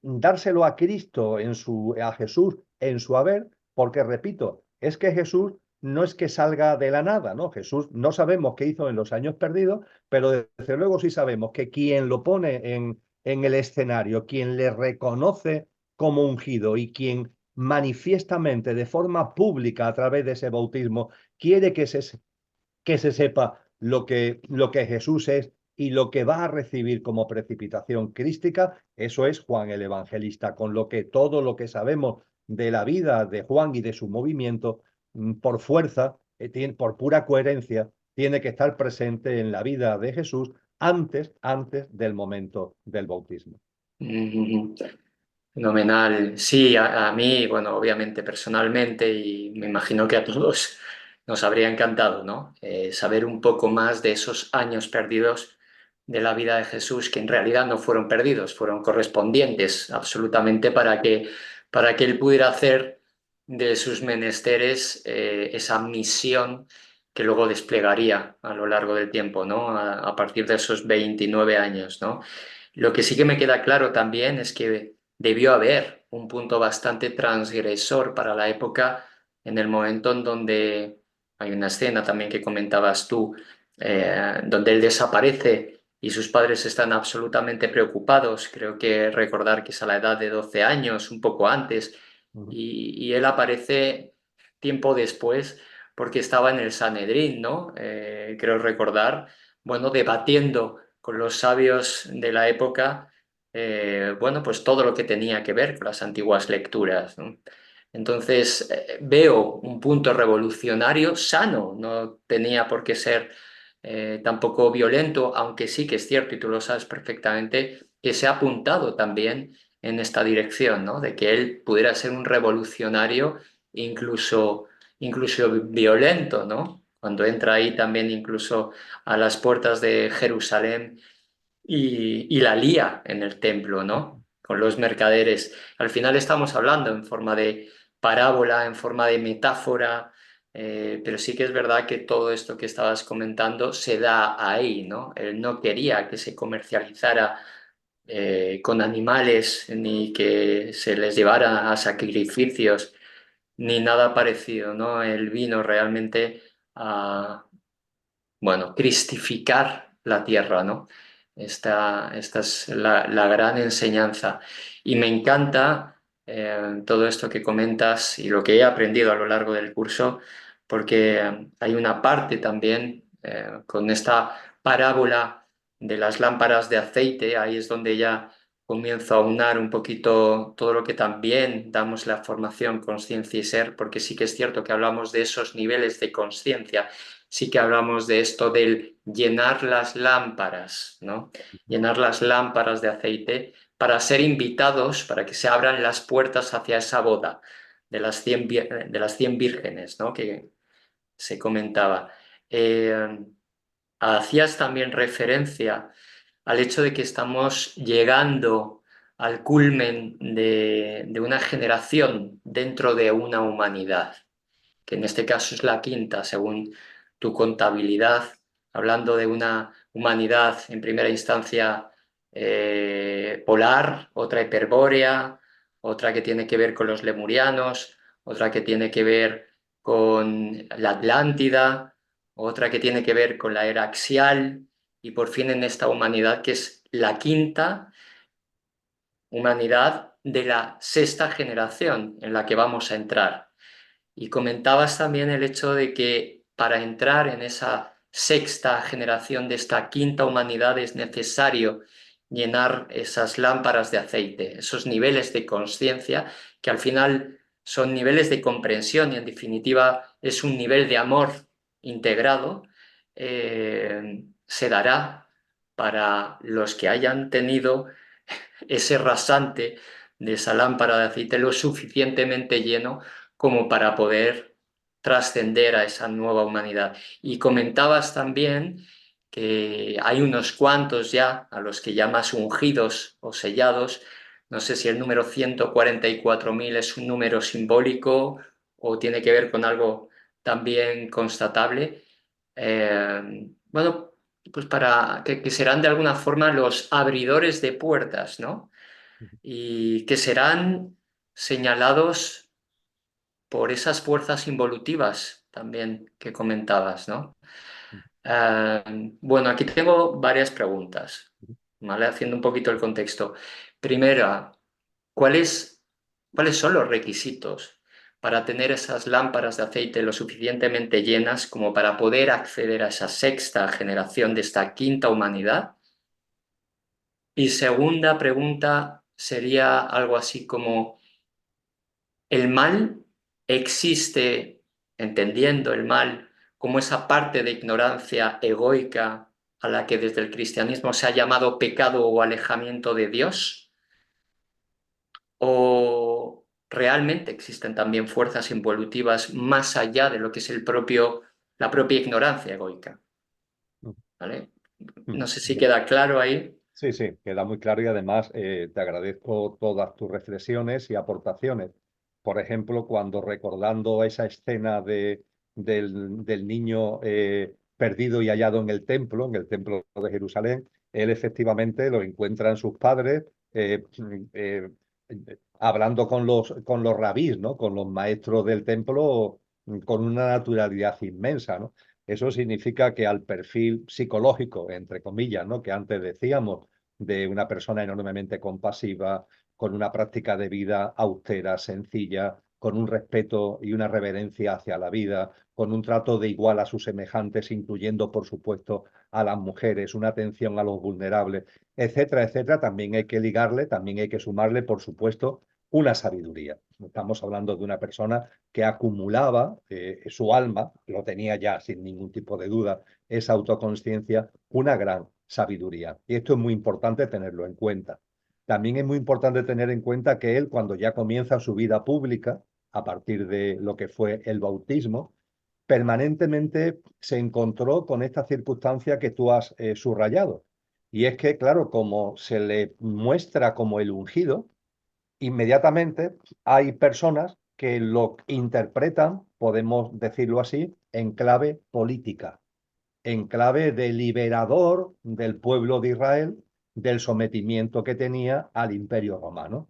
dárselo a Cristo, a Jesús en su haber, porque repito, es que Jesús no es que salga de la nada, ¿no? Jesús no sabemos qué hizo en los años perdidos, pero desde luego sí sabemos que quien lo pone en el escenario, quien le reconoce como ungido y quien manifiestamente, de forma pública, a través de ese bautismo, quiere que se sepa lo que Jesús es y lo que va a recibir como precipitación crística, eso es Juan el Evangelista, con lo que todo lo que sabemos de la vida de Juan y de su movimiento, por fuerza, por pura coherencia, tiene que estar presente en la vida de Jesús antes del momento del bautismo. Mm, fenomenal. Sí, a mí, bueno, obviamente personalmente y me imagino que a todos nos habría encantado, ¿no? Saber un poco más de esos años perdidos de la vida de Jesús, que en realidad no fueron perdidos, fueron correspondientes absolutamente para que él pudiera hacer de sus menesteres esa misión que luego desplegaría a lo largo del tiempo, ¿no? A partir de esos 29 años, ¿no? Lo que sí que me queda claro también es que debió haber un punto bastante transgresor para la época en el momento en donde hay una escena también que comentabas tú, donde él desaparece y sus padres están absolutamente preocupados. Creo que recordar que es a la edad de 12 años, un poco antes, y él aparece tiempo después porque estaba en el Sanedrín, ¿no? Creo recordar, bueno, debatiendo con los sabios de la época, bueno, pues todo lo que tenía que ver con las antiguas lecturas, ¿no? Entonces, veo un punto revolucionario sano, no tenía por qué ser tampoco violento, aunque sí que es cierto, y tú lo sabes perfectamente, que se ha apuntado también en esta dirección, ¿no? De que él pudiera ser un revolucionario incluso, incluso violento, ¿no? Cuando entra ahí también incluso a las puertas de Jerusalén y la lía en el templo, ¿no? Con los mercaderes. Al final estamos hablando en forma de parábola, en forma de metáfora, pero sí que es verdad que todo esto que estabas comentando se da ahí, ¿no? Él no quería que se comercializara con animales ni que se les llevara a sacrificios ni nada parecido, ¿no? Él vino realmente a, bueno, cristificar la tierra, ¿no? Esta es la gran enseñanza. Y me encanta todo esto que comentas y lo que he aprendido a lo largo del curso, porque hay una parte también con esta parábola de las lámparas de aceite, ahí es donde ya comienzo a aunar un poquito todo lo que también damos la formación conciencia y ser, porque sí que es cierto que hablamos de esos niveles de conciencia, sí que hablamos de esto del llenar las lámparas, ¿no? Llenar las lámparas de aceite para ser invitados, para que se abran las puertas hacia esa boda de las 100 vírgenes, ¿no? Que se comentaba. Eh, Hacías también referencia al hecho de que estamos llegando al culmen de una generación dentro de una humanidad, que en este caso es la quinta, según tu contabilidad, hablando de una humanidad en primera instancia polar, otra hiperbórea, otra que tiene que ver con los lemurianos, otra que tiene que ver con la Atlántida, otra que tiene que ver con la era axial, y por fin en esta humanidad que es la quinta humanidad de la sexta generación en la que vamos a entrar. Y comentabas también el hecho de que para entrar en esa sexta generación de esta quinta humanidad es necesario llenar esas lámparas de aceite, esos niveles de conciencia que al final son niveles de comprensión y en definitiva es un nivel de amor integrado, se dará para los que hayan tenido ese rasante de esa lámpara de aceite lo suficientemente lleno como para poder trascender a esa nueva humanidad. Y comentabas también que hay unos cuantos ya a los que llamas ungidos o sellados. No sé si el número 144.000 es un número simbólico o tiene que ver con algo también constatable. Bueno, pues que serán de alguna forma los abridores de puertas, ¿no? Y que serán señalados por esas fuerzas involutivas también que comentabas, ¿no? Bueno, aquí tengo varias preguntas, ¿vale? Haciendo un poquito el contexto. Primera, ¿cuáles, ¿cuáles son los requisitos para tener esas lámparas de aceite lo suficientemente llenas como para poder acceder a esa sexta generación de esta quinta humanidad? Y segunda pregunta sería algo así como, ¿el mal existe, entendiendo el mal como esa parte de ignorancia egoica a la que desde el cristianismo se ha llamado pecado o alejamiento de Dios? ¿O realmente existen también fuerzas involutivas más allá de lo que es la propia ignorancia egoica? ¿Vale? No sé si Bien. queda claro ahí. Sí, sí, queda muy claro y además te agradezco todas tus reflexiones y aportaciones. Por ejemplo, cuando recordando esa escena del niño perdido y hallado en el templo de Jerusalén, él efectivamente lo encuentra en sus padres eh, eh, hablando con los rabís, ¿no? Con los maestros del templo con una naturalidad inmensa, ¿no? Eso significa que al perfil psicológico, entre comillas, ¿no? Que antes decíamos, de una persona enormemente compasiva, con una práctica de vida austera, sencilla, con un respeto y una reverencia hacia la vida, con un trato de igual a sus semejantes, incluyendo, por supuesto, a las mujeres, una atención a los vulnerables, etcétera, etcétera, también hay que ligarle, también hay que sumarle, por supuesto, una sabiduría. Estamos hablando de una persona que acumulaba su alma, lo tenía ya sin ningún tipo de duda, esa autoconsciencia, una gran sabiduría. Y esto es muy importante tenerlo en cuenta. También es muy importante tener en cuenta que él, cuando ya comienza su vida pública, a partir de lo que fue el bautismo, permanentemente se encontró con esta circunstancia que tú has subrayado. Y es que, claro, como se le muestra como el ungido, inmediatamente hay personas que lo interpretan, podemos decirlo así, en clave política, en clave de liberador del pueblo de Israel del sometimiento que tenía al imperio romano.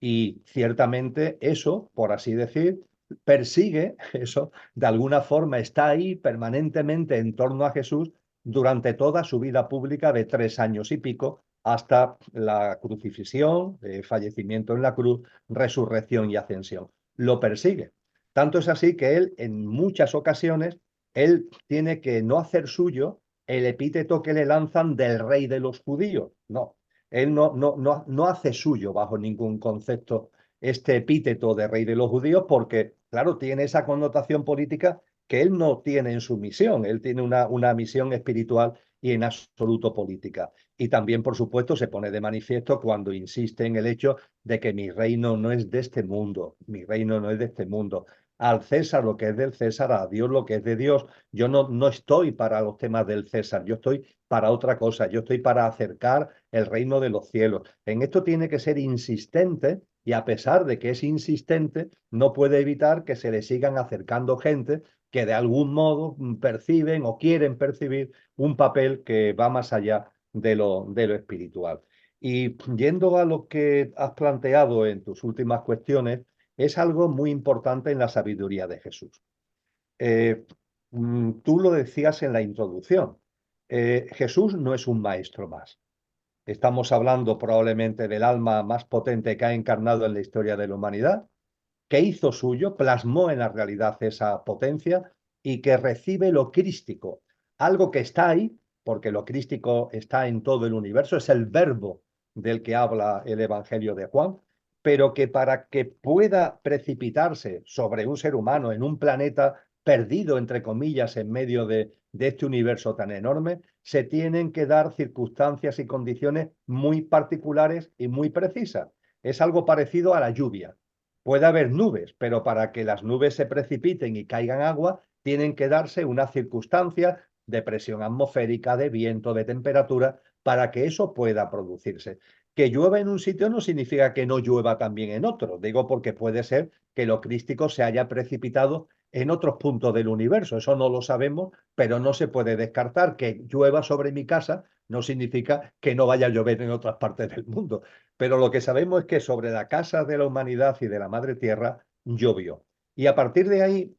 Y ciertamente eso, por así decir, persigue, eso de alguna forma está ahí permanentemente en torno a Jesús durante toda su vida pública de 3 años y pico, hasta la crucifixión, fallecimiento en la cruz, resurrección y ascensión. Lo persigue. Tanto es así que él en muchas ocasiones él tiene que no hacer suyo el epíteto que le lanzan del rey de los judíos. No, él no hace suyo bajo ningún concepto este epíteto de rey de los judíos porque, claro, tiene esa connotación política que él no tiene en su misión. Él tiene una misión espiritual y en absoluto política. Y también, por supuesto, se pone de manifiesto cuando insiste en el hecho de que mi reino no es de este mundo, mi reino no es de este mundo. Al César lo que es del César, a Dios lo que es de Dios. Yo no estoy para los temas del César, yo estoy para otra cosa, yo estoy para acercar el reino de los cielos. En esto tiene que ser insistente y a pesar de que es insistente, no puede evitar que se le sigan acercando gente que de algún modo perciben o quieren percibir un papel que va más allá de lo espiritual. Y yendo a lo que has planteado en tus últimas cuestiones, es algo muy importante en la sabiduría de Jesús. Eh, Tú lo decías en la introducción. Jesús no es un maestro más. Estamos hablando probablemente del alma más potente que ha encarnado en la historia de la humanidad, que hizo suyo, plasmó en la realidad esa potencia y que recibe lo crístico, algo que está ahí, porque lo crístico está en todo el universo, es el verbo del que habla el Evangelio de Juan, pero que para que pueda precipitarse sobre un ser humano en un planeta perdido, entre comillas, en medio de este universo tan enorme, se tienen que dar circunstancias y condiciones muy particulares y muy precisas. Es algo parecido a la lluvia. Puede haber nubes, pero para que las nubes se precipiten y caigan agua, tienen que darse unas circunstancias de presión atmosférica, de viento, de temperatura, para que eso pueda producirse. Que llueva en un sitio no significa que no llueva también en otro. Digo porque puede ser que lo crístico se haya precipitado en otros puntos del universo. Eso no lo sabemos, pero no se puede descartar. Que llueva sobre mi casa no significa que no vaya a llover en otras partes del mundo. Pero lo que sabemos es que sobre la casa de la humanidad y de la madre tierra llovió. Y a partir de ahí,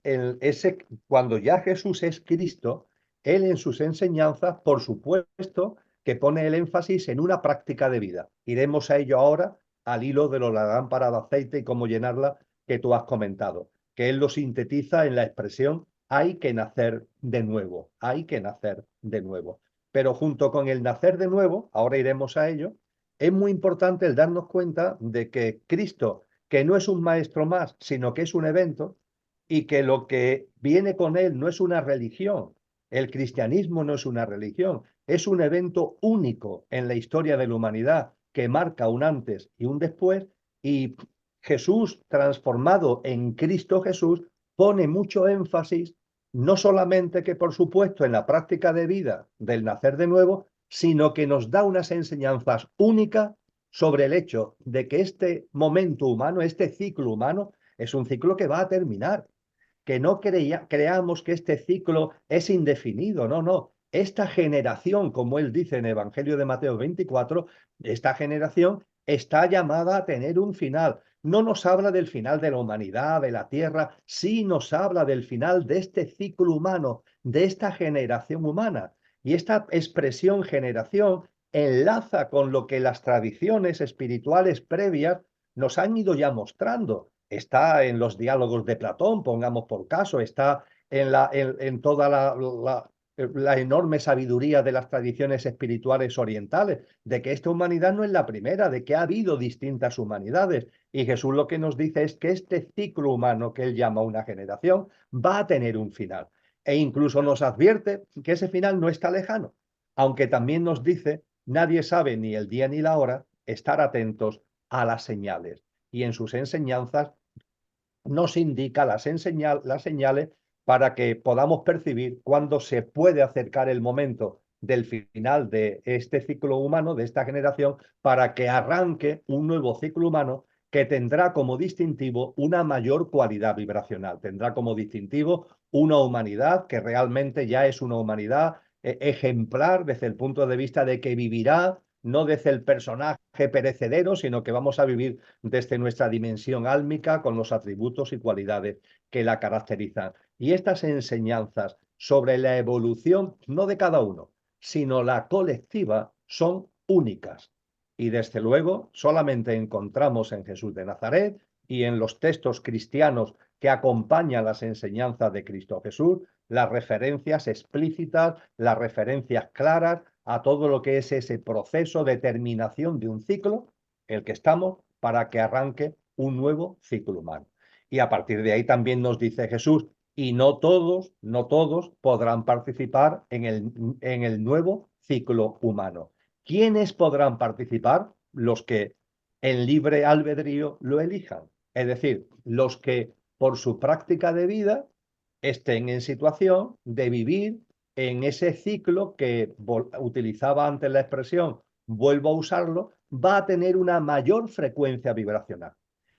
cuando ya Jesús es Cristo, él en sus enseñanzas, por supuesto, que pone el énfasis en una práctica de vida. Iremos a ello ahora al hilo de la lámpara de aceite y cómo llenarla que tú has comentado, que él lo sintetiza en la expresión hay que nacer de nuevo, hay que nacer de nuevo. Pero junto con el nacer de nuevo, ahora iremos a ello, es muy importante el darnos cuenta de que Cristo, que no es un maestro más, sino que es un evento, y que lo que viene con él no es una religión. El cristianismo no es una religión, es un evento único en la historia de la humanidad que marca un antes y un después, y Jesús, transformado en Cristo Jesús, pone mucho énfasis, no solamente que por supuesto en la práctica de vida del nacer de nuevo, sino que nos da unas enseñanzas únicas sobre el hecho de que este momento humano, este ciclo humano, es un ciclo que va a terminar, que no creamos que este ciclo es indefinido, no, no. Esta generación, como él dice en el Evangelio de Mateo 24, esta generación está llamada a tener un final. No nos habla del final de la humanidad, de la tierra, sí nos habla del final de este ciclo humano, de esta generación humana. Y esta expresión generación enlaza con lo que las tradiciones espirituales previas nos han ido ya mostrando. Está en los diálogos de Platón, pongamos por caso, está en toda la enorme sabiduría de las tradiciones espirituales orientales, de que esta humanidad no es la primera, de que ha habido distintas humanidades. Y Jesús lo que nos dice es que este ciclo humano que él llama una generación va a tener un final. E incluso nos advierte que ese final no está lejano, aunque también nos dice, nadie sabe ni el día ni la hora, estar atentos a las señales. Y en sus enseñanzas nos indica las señales para que podamos percibir cuándo se puede acercar el momento del final de este ciclo humano, de esta generación, para que arranque un nuevo ciclo humano que tendrá como distintivo una mayor cualidad vibracional, tendrá como distintivo una humanidad que realmente ya es una humanidad ejemplar desde el punto de vista de que vivirá no desde el personaje perecedero, sino que vamos a vivir desde nuestra dimensión álmica con los atributos y cualidades que la caracterizan. Y estas enseñanzas sobre la evolución, no de cada uno, sino la colectiva, son únicas. Y desde luego solamente encontramos en Jesús de Nazaret y en los textos cristianos que acompañan las enseñanzas de Cristo Jesús, las referencias explícitas, las referencias claras a todo lo que es ese proceso de terminación de un ciclo, el que estamos, para que arranque un nuevo ciclo humano. Y a partir de ahí también nos dice Jesús, y no todos podrán participar en el nuevo ciclo humano. ¿Quiénes podrán participar? Los que en libre albedrío lo elijan. Es decir, los que por su práctica de vida estén en situación de vivir en ese ciclo que utilizaba antes la expresión, vuelvo a usarlo, va a tener una mayor frecuencia vibracional.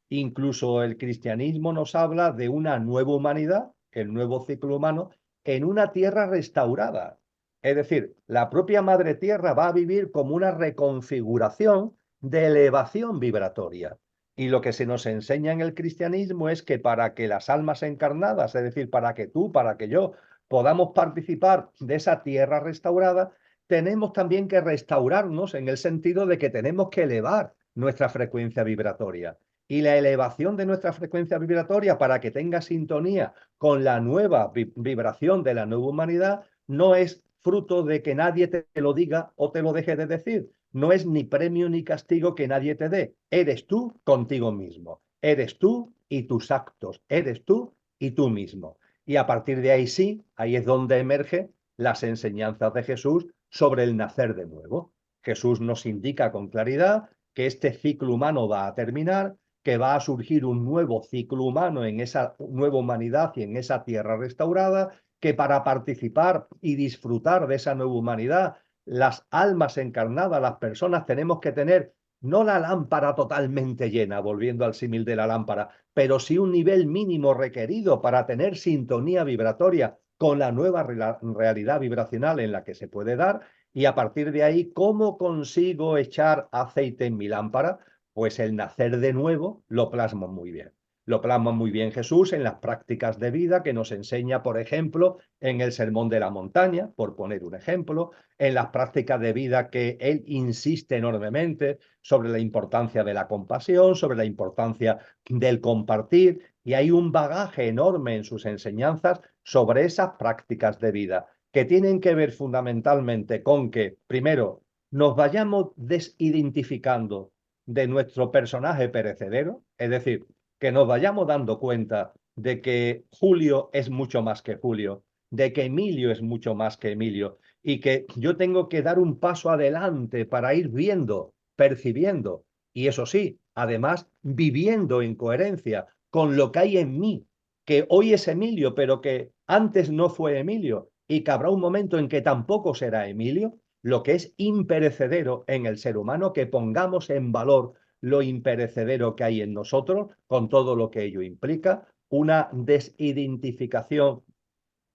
Incluso el cristianismo nos habla de una nueva humanidad, el nuevo ciclo humano, en una tierra restaurada. Es decir, la propia madre tierra va a vivir como una reconfiguración de elevación vibratoria. Y lo que se nos enseña en el cristianismo es que para que las almas encarnadas, es decir, para que tú, para que yo, podamos participar de esa tierra restaurada, tenemos también que restaurarnos en el sentido de que tenemos que elevar nuestra frecuencia vibratoria. Y la elevación de nuestra frecuencia vibratoria para que tenga sintonía con la nueva vibración de la nueva humanidad no es fruto de que nadie te lo diga o te lo deje de decir. No es ni premio ni castigo que nadie te dé. Eres tú contigo mismo. Eres tú y tus actos. Eres tú y tú mismo. Y a partir de ahí sí, ahí es donde emergen las enseñanzas de Jesús sobre el nacer de nuevo. Jesús nos indica con claridad que este ciclo humano va a terminar, que va a surgir un nuevo ciclo humano en esa nueva humanidad y en esa tierra restaurada, que para participar y disfrutar de esa nueva humanidad, las almas encarnadas, las personas, tenemos que tener no la lámpara totalmente llena, volviendo al símil de la lámpara, pero sí un nivel mínimo requerido para tener sintonía vibratoria con la nueva realidad vibracional en la que se puede dar. Y a partir de ahí, ¿cómo consigo echar aceite en mi lámpara? Pues el nacer de nuevo lo plasmo muy bien. Lo plasma muy bien Jesús en las prácticas de vida que nos enseña, por ejemplo, en el Sermón de la Montaña, por poner un ejemplo, en las prácticas de vida que él insiste enormemente sobre la importancia de la compasión, sobre la importancia del compartir, y hay un bagaje enorme en sus enseñanzas sobre esas prácticas de vida que tienen que ver fundamentalmente con que, primero, nos vayamos desidentificando de nuestro personaje perecedero, es decir, que nos vayamos dando cuenta de que Julio es mucho más que Julio, de que Emilio es mucho más que Emilio, y que yo tengo que dar un paso adelante para ir viendo, percibiendo, y eso sí, además viviendo en coherencia con lo que hay en mí, que hoy es Emilio, pero que antes no fue Emilio, y que habrá un momento en que tampoco será Emilio, lo que es imperecedero en el ser humano, que pongamos en valor lo imperecedero que hay en nosotros, con todo lo que ello implica, una desidentificación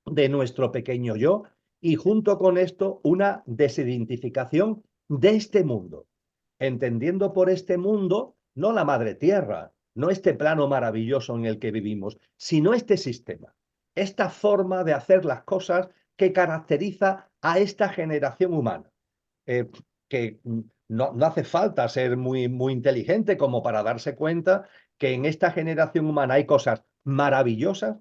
de nuestro pequeño yo y junto con esto una desidentificación de este mundo, entendiendo por este mundo no la madre tierra, no este plano maravilloso en el que vivimos, sino este sistema, esta forma de hacer las cosas que caracteriza a esta generación humana, eh, que no hace falta ser muy inteligente como para darse cuenta que en esta generación humana hay cosas maravillosas,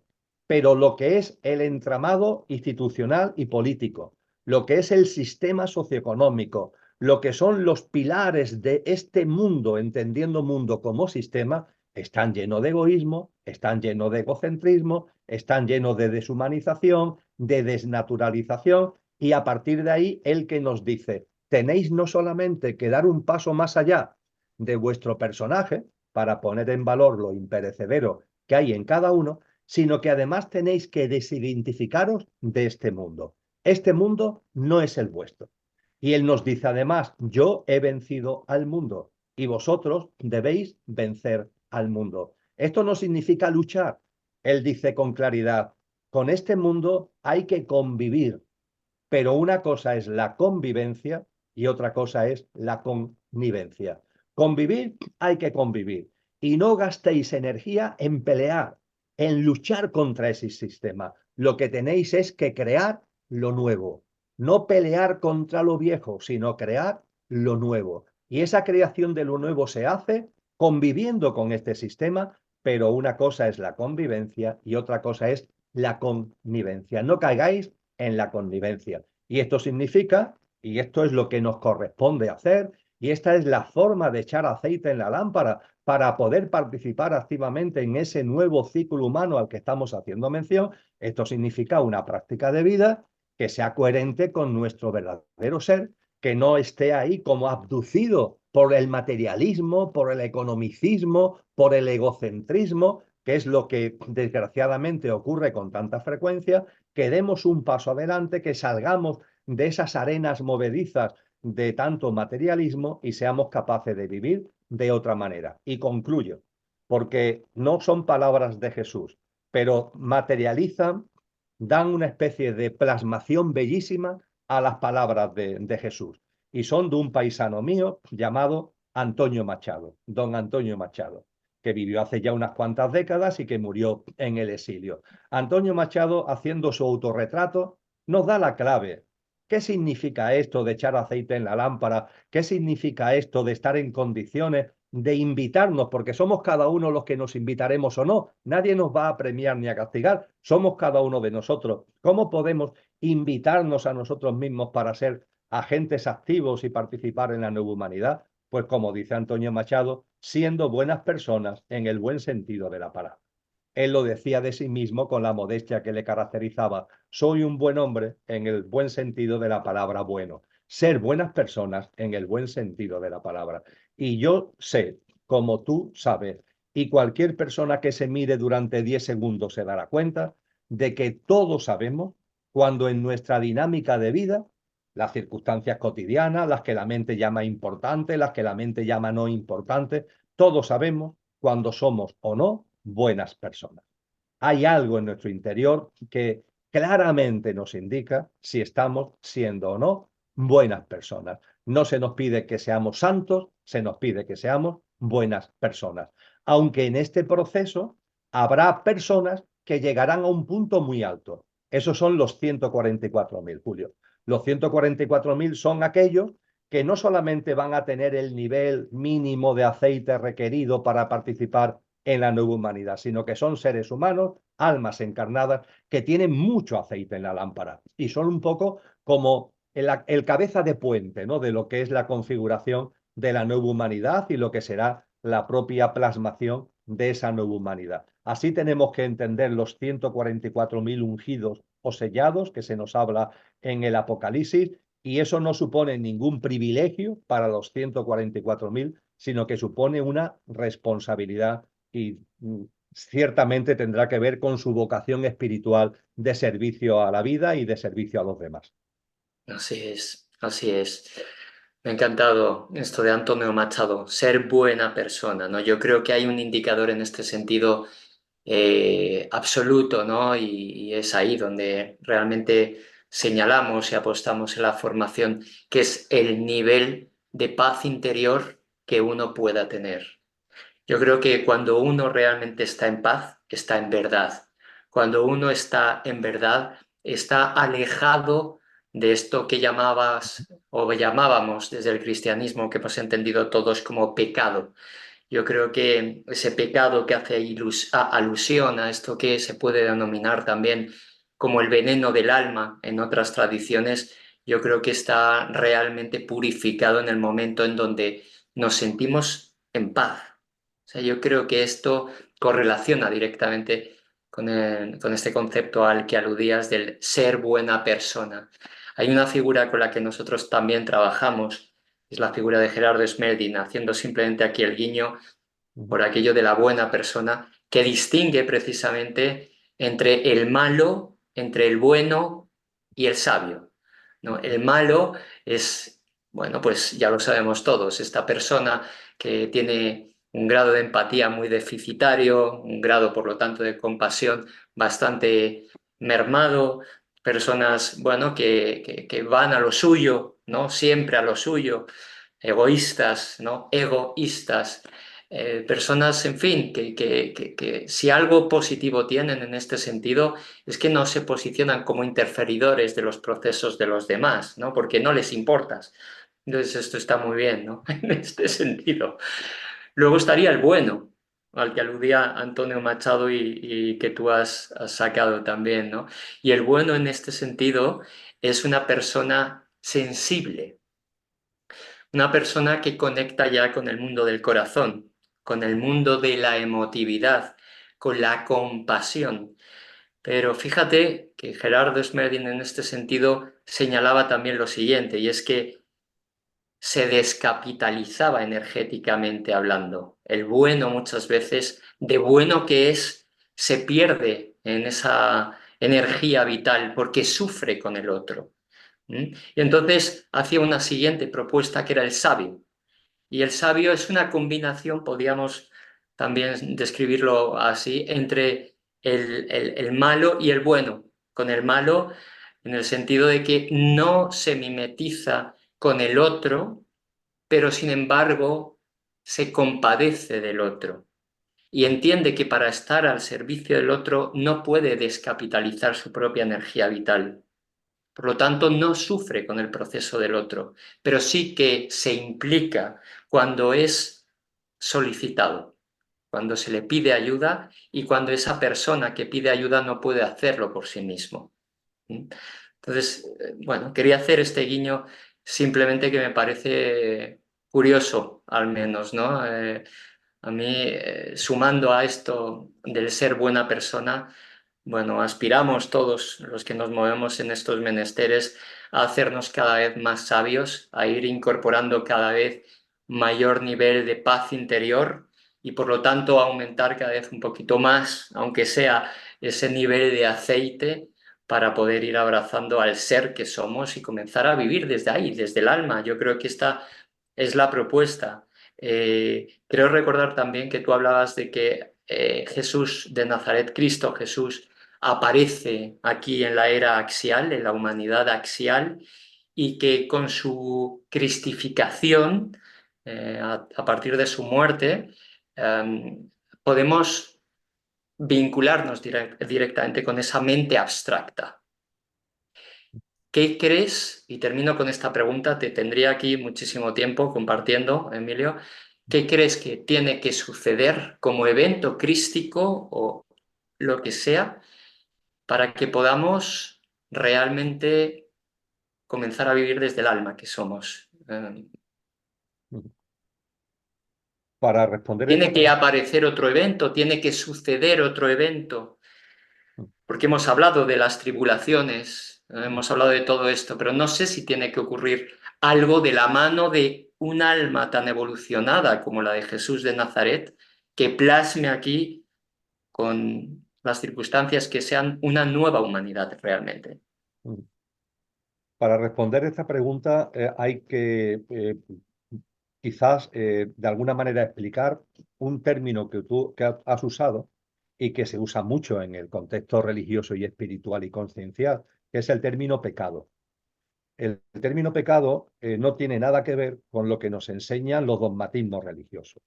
pero lo que es el entramado institucional y político, lo que es el sistema socioeconómico, lo que son los pilares de este mundo, entendiendo mundo como sistema, están llenos de egoísmo, están llenos de egocentrismo, están llenos de deshumanización, de desnaturalización, y a partir de ahí el que nos dice, tenéis no solamente que dar un paso más allá de vuestro personaje para poner en valor lo imperecedero que hay en cada uno, sino que además tenéis que desidentificaros de este mundo. Este mundo no es el vuestro. Y él nos dice además, yo he vencido al mundo y vosotros debéis vencer al mundo. Esto no significa luchar. Él dice con claridad, con este mundo hay que convivir, pero una cosa es la convivencia y otra cosa es la connivencia. Convivir hay que convivir y no gastéis energía en pelear, en luchar contra ese sistema. Lo que tenéis es que crear lo nuevo, no pelear contra lo viejo, sino crear lo nuevo. Y esa creación de lo nuevo se hace conviviendo con este sistema, pero una cosa es la convivencia y otra cosa es la connivencia. No caigáis en la connivencia. Y esto significa, y esto es lo que nos corresponde hacer, y esta es la forma de echar aceite en la lámpara para poder participar activamente en ese nuevo ciclo humano al que estamos haciendo mención. Esto significa una práctica de vida que sea coherente con nuestro verdadero ser, que no esté ahí como abducido por el materialismo, por el economicismo, por el egocentrismo, que es lo que desgraciadamente ocurre con tanta frecuencia, que demos un paso adelante, que salgamos de esas arenas movedizas de tanto materialismo y seamos capaces de vivir de otra manera. Y concluyo, porque no son palabras de Jesús, pero materializan, dan una especie de plasmación bellísima a las palabras de Jesús. Y son de un paisano mío llamado Antonio Machado, don Antonio Machado, que vivió hace ya unas cuantas décadas y que murió en el exilio. Antonio Machado, haciendo su autorretrato, nos da la clave. ¿Qué significa esto de echar aceite en la lámpara? ¿Qué significa esto de estar en condiciones de invitarnos? Porque somos cada uno los que nos invitaremos o no. Nadie nos va a premiar ni a castigar. Somos cada uno de nosotros. ¿Cómo podemos invitarnos a nosotros mismos para ser agentes activos y participar en la nueva humanidad? Pues como dice Antonio Machado, siendo buenas personas en el buen sentido de la palabra. Él lo decía de sí mismo con la modestia que le caracterizaba. Soy un buen hombre en el buen sentido de la palabra bueno. Ser buenas personas en el buen sentido de la palabra. Y yo sé, como tú sabes, y cualquier persona que se mire durante 10 segundos se dará cuenta de que todos sabemos cuando en nuestra dinámica de vida las circunstancias cotidianas, las que la mente llama importantes, las que la mente llama no importantes. Todos sabemos cuando somos o no buenas personas. Hay algo en nuestro interior que claramente nos indica si estamos siendo o no buenas personas. No se nos pide que seamos santos, se nos pide que seamos buenas personas. Aunque en este proceso habrá personas que llegarán a un punto muy alto. Esos son los 144.000, Julio. Los 144.000 son aquellos que no solamente van a tener el nivel mínimo de aceite requerido para participar en la nueva humanidad, sino que son seres humanos, almas encarnadas, que tienen mucho aceite en la lámpara y son un poco como el cabeza de puente, ¿no?, de lo que es la configuración de la nueva humanidad y lo que será la propia plasmación de esa nueva humanidad. Así tenemos que entender los 144.000 ungidos o sellados que se nos habla en el Apocalipsis, y eso no supone ningún privilegio para los 144.000, sino que supone una responsabilidad y ciertamente tendrá que ver con su vocación espiritual de servicio a la vida y de servicio a los demás. Así es, así es. Me ha encantado esto de Antonio Machado, ser buena persona, ¿no? Yo creo que hay un indicador en este sentido absoluto, ¿no? Y es ahí donde realmente señalamos y apostamos en la formación, que es el nivel de paz interior que uno pueda tener. Yo creo que cuando uno realmente está en paz, está en verdad. Cuando uno está en verdad, está alejado de esto que llamabas o llamábamos desde el cristianismo, que hemos entendido todos como pecado. Yo creo que ese pecado que hace alusión a esto que se puede denominar también como el veneno del alma en otras tradiciones, yo creo que está realmente purificado en el momento en donde nos sentimos en paz. O sea, yo creo que esto correlaciona directamente con este concepto al que aludías del ser buena persona. Hay una figura con la que nosotros también trabajamos, es la figura de Gerardo Smeldin, haciendo simplemente aquí el guiño por aquello de la buena persona, que distingue precisamente entre el malo, entre el bueno y el sabio, ¿no? El malo es, bueno, pues ya lo sabemos todos, esta persona que tiene un grado de empatía muy deficitario, un grado, por lo tanto, de compasión bastante mermado, personas, bueno, que van a lo suyo, ¿no? Siempre a lo suyo, egoístas, ¿no? Egoístas, personas, en fin, que si algo positivo tienen en este sentido es que no se posicionan como interferidores de los procesos de los demás, ¿no? Porque no les importas. Entonces esto está muy bien, ¿no? En este sentido. Luego estaría el bueno, al que aludía Antonio Machado y que tú has sacado también, ¿no? Y el bueno en este sentido es una persona sensible, una persona que conecta ya con el mundo del corazón, con el mundo de la emotividad, con la compasión. Pero fíjate que Gerardo Smerdin en este sentido señalaba también lo siguiente, y es que se descapitalizaba energéticamente hablando. El bueno muchas veces, de bueno que es, se pierde en esa energía vital porque sufre con el otro. ¿Mm? Y entonces hacía una siguiente propuesta que era el sabio. Y el sabio es una combinación, podríamos también describirlo así, entre el malo y el bueno. Con el malo en el sentido de que no se mimetiza con el otro, pero sin embargo se compadece del otro y entiende que para estar al servicio del otro no puede descapitalizar su propia energía vital. Por lo tanto, no sufre con el proceso del otro, pero sí que se implica cuando es solicitado, cuando se le pide ayuda y cuando esa persona que pide ayuda no puede hacerlo por sí mismo. ¿Mm? Entonces, bueno, quería hacer este guiño simplemente que me parece curioso, al menos, ¿no? A mí, sumando a esto del ser buena persona, bueno, aspiramos todos los que nos movemos en estos menesteres a hacernos cada vez más sabios, a ir incorporando cada vez mayor nivel de paz interior y por lo tanto a aumentar cada vez un poquito más, aunque sea ese nivel de aceite, para poder ir abrazando al ser que somos y comenzar a vivir desde ahí, desde el alma. Yo creo que esta es la propuesta. Creo recordar también que tú hablabas de que Jesús de Nazaret, Cristo Jesús, aparece aquí en la era axial, en la humanidad axial, y que con su cristificación, a partir de su muerte, podemos vincularnos directamente con esa mente abstracta. ¿Qué crees? Y termino con esta pregunta, te tendría aquí muchísimo tiempo compartiendo, Emilio. ¿Qué crees que tiene que suceder como evento crístico o lo que sea para que podamos realmente comenzar a vivir desde el alma que somos? Para responder esta ¿Tiene que pregunta, aparecer otro evento? ¿Tiene que suceder otro evento? Porque hemos hablado de las tribulaciones, hemos hablado de todo esto, pero no sé si tiene que ocurrir algo de la mano de un alma tan evolucionada como la de Jesús de Nazaret, que plasme aquí con las circunstancias que sean una nueva humanidad realmente. para responder esta pregunta hay que quizás de alguna manera explicar un término que tú has usado y que se usa mucho en el contexto religioso y espiritual y conciencial, que es el término pecado. El término pecado no tiene nada que ver con lo que nos enseñan los dogmatismos religiosos.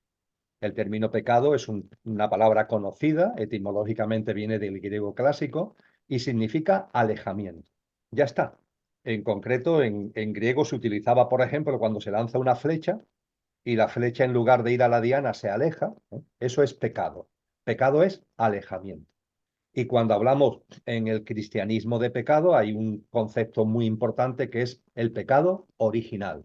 El término pecado es una palabra conocida, etimológicamente viene del griego clásico y significa alejamiento. Ya está. En concreto, en griego se utilizaba, por ejemplo, cuando se lanza una flecha y la flecha en lugar de ir a la diana se aleja, ¿eh? Eso es pecado. Pecado es alejamiento. Y cuando hablamos en el cristianismo de pecado, hay un concepto muy importante que es el pecado original,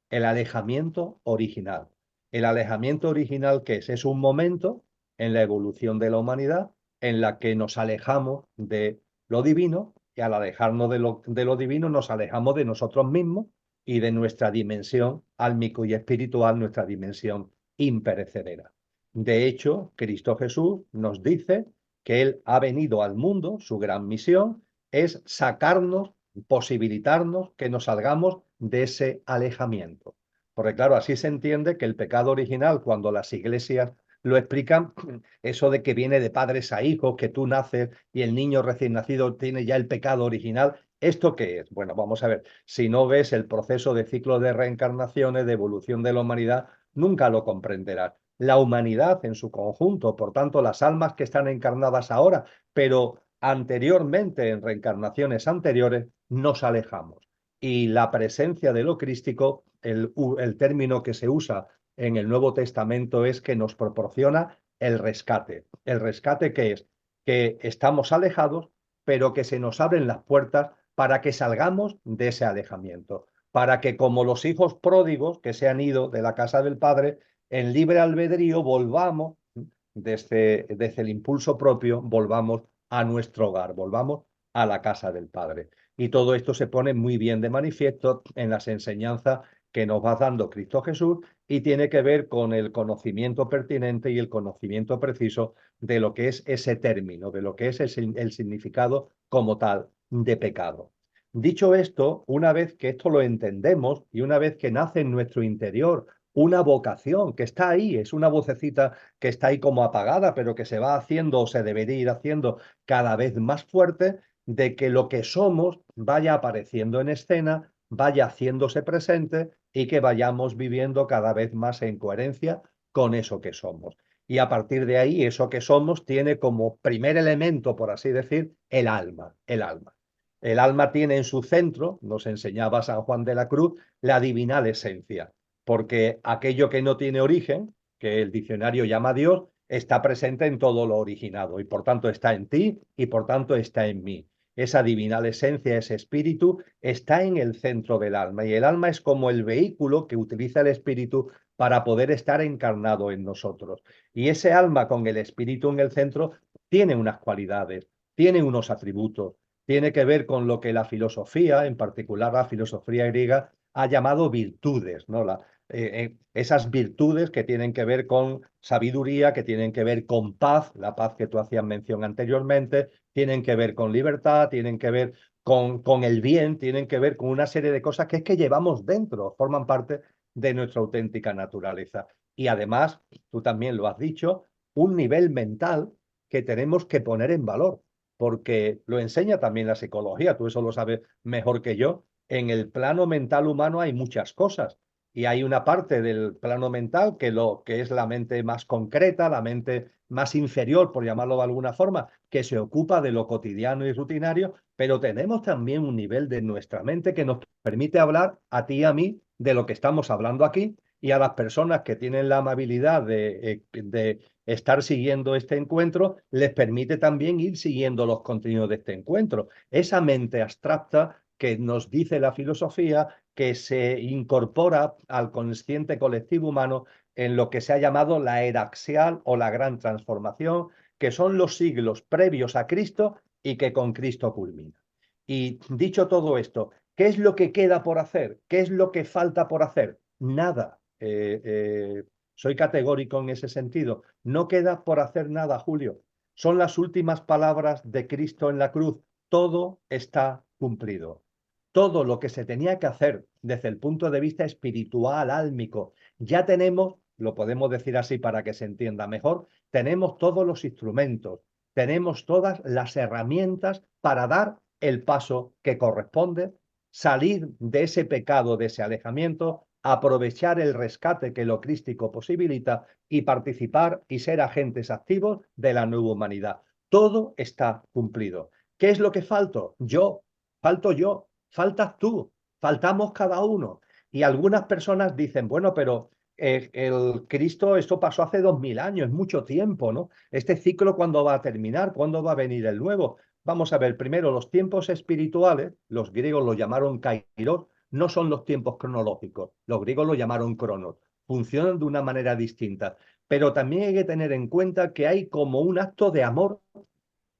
el alejamiento original. El alejamiento original, ¿qué es? Es un momento en la evolución de la humanidad en la que nos alejamos de lo divino y al alejarnos de lo divino nos alejamos de nosotros mismos y de nuestra dimensión álmico y espiritual, nuestra dimensión imperecedera. De hecho, Cristo Jesús nos dice que Él ha venido al mundo, su gran misión es sacarnos, posibilitarnos que nos salgamos de ese alejamiento. Porque claro, así se entiende que el pecado original, cuando las iglesias lo explican, eso de que viene de padres a hijos, que tú naces y el niño recién nacido tiene ya el pecado original, ¿esto qué es? Bueno, vamos a ver, si no ves el proceso de ciclo de reencarnaciones, de evolución de la humanidad, nunca lo comprenderás. La humanidad en su conjunto, por tanto, las almas que están encarnadas ahora, pero anteriormente, en reencarnaciones anteriores, nos alejamos. Y la presencia de lo crístico, el término que se usa en el Nuevo Testamento es que nos proporciona el rescate. ¿El rescate qué es? Que estamos alejados, pero que se nos abren las puertas para que salgamos de ese alejamiento, para que como los hijos pródigos que se han ido de la casa del Padre, en libre albedrío volvamos desde el impulso propio, volvamos a nuestro hogar, volvamos a la casa del Padre. Y todo esto se pone muy bien de manifiesto en las enseñanzas que nos va dando Cristo Jesús y tiene que ver con el conocimiento pertinente y el conocimiento preciso de lo que es ese término, de lo que es el significado como tal de pecado. Dicho esto, una vez que esto lo entendemos y una vez que nace en nuestro interior una vocación que está ahí, es una vocecita que está ahí como apagada, pero que se va haciendo o se debería ir haciendo cada vez más fuerte, de que lo que somos vaya apareciendo en escena, vaya haciéndose presente y que vayamos viviendo cada vez más en coherencia con eso que somos. Y a partir de ahí, eso que somos tiene como primer elemento, por así decir, el alma, el alma. El alma tiene en su centro, nos enseñaba San Juan de la Cruz, la divinal esencia, porque aquello que no tiene origen, que el diccionario llama Dios, está presente en todo lo originado y por tanto está en ti y por tanto está en mí. Esa divinal esencia, ese espíritu, está en el centro del alma y el alma es como el vehículo que utiliza el espíritu para poder estar encarnado en nosotros. Y ese alma con el espíritu en el centro tiene unas cualidades, tiene unos atributos, tiene que ver con lo que la filosofía, en particular la filosofía griega, ha llamado virtudes, ¿no? esas virtudes que tienen que ver con sabiduría, que tienen que ver con paz, la paz que tú hacías mención anteriormente, tienen que ver con libertad, tienen que ver con el bien, tienen que ver con una serie de cosas que es que llevamos dentro, forman parte de nuestra auténtica naturaleza. Y además, tú también lo has dicho, un nivel mental que tenemos que poner en valor, porque lo enseña también la psicología, tú eso lo sabes mejor que yo. En el plano mental humano hay muchas cosas y hay una parte del plano mental que es la mente más concreta, la mente más inferior, por llamarlo de alguna forma, que se ocupa de lo cotidiano y rutinario, pero tenemos también un nivel de nuestra mente que nos permite hablar a ti y a mí de lo que estamos hablando aquí y a las personas que tienen la amabilidad de estar siguiendo este encuentro, les permite también ir siguiendo los contenidos de este encuentro. Esa mente abstracta que nos dice la filosofía, que se incorpora al consciente colectivo humano en lo que se ha llamado la era axial o la gran transformación, que son los siglos previos a Cristo y que con Cristo culmina. Y dicho todo esto, ¿qué es lo que queda por hacer? ¿Qué es lo que falta por hacer? Nada. Soy categórico en ese sentido. No queda por hacer nada, Julio. Son las últimas palabras de Cristo en la cruz. Todo está cumplido. Todo lo que se tenía que hacer desde el punto de vista espiritual, álmico, ya tenemos, lo podemos decir así para que se entienda mejor, tenemos todos los instrumentos, tenemos todas las herramientas para dar el paso que corresponde, salir de ese pecado, de ese alejamiento, aprovechar el rescate que lo crístico posibilita y participar y ser agentes activos de la nueva humanidad. Todo está cumplido. ¿Qué es lo que falto yo, faltas tú, faltamos cada uno. Y algunas personas dicen, bueno, pero el Cristo, esto pasó hace 2000 años, es mucho tiempo, ¿no? Este ciclo, ¿cuándo va a terminar? ¿Cuándo va a venir el nuevo? Vamos a ver, primero, los tiempos espirituales, los griegos lo llamaron kairos, no son los tiempos cronológicos, los griegos lo llamaron cronos, funcionan de una manera distinta, pero también hay que tener en cuenta que hay como un acto de amor,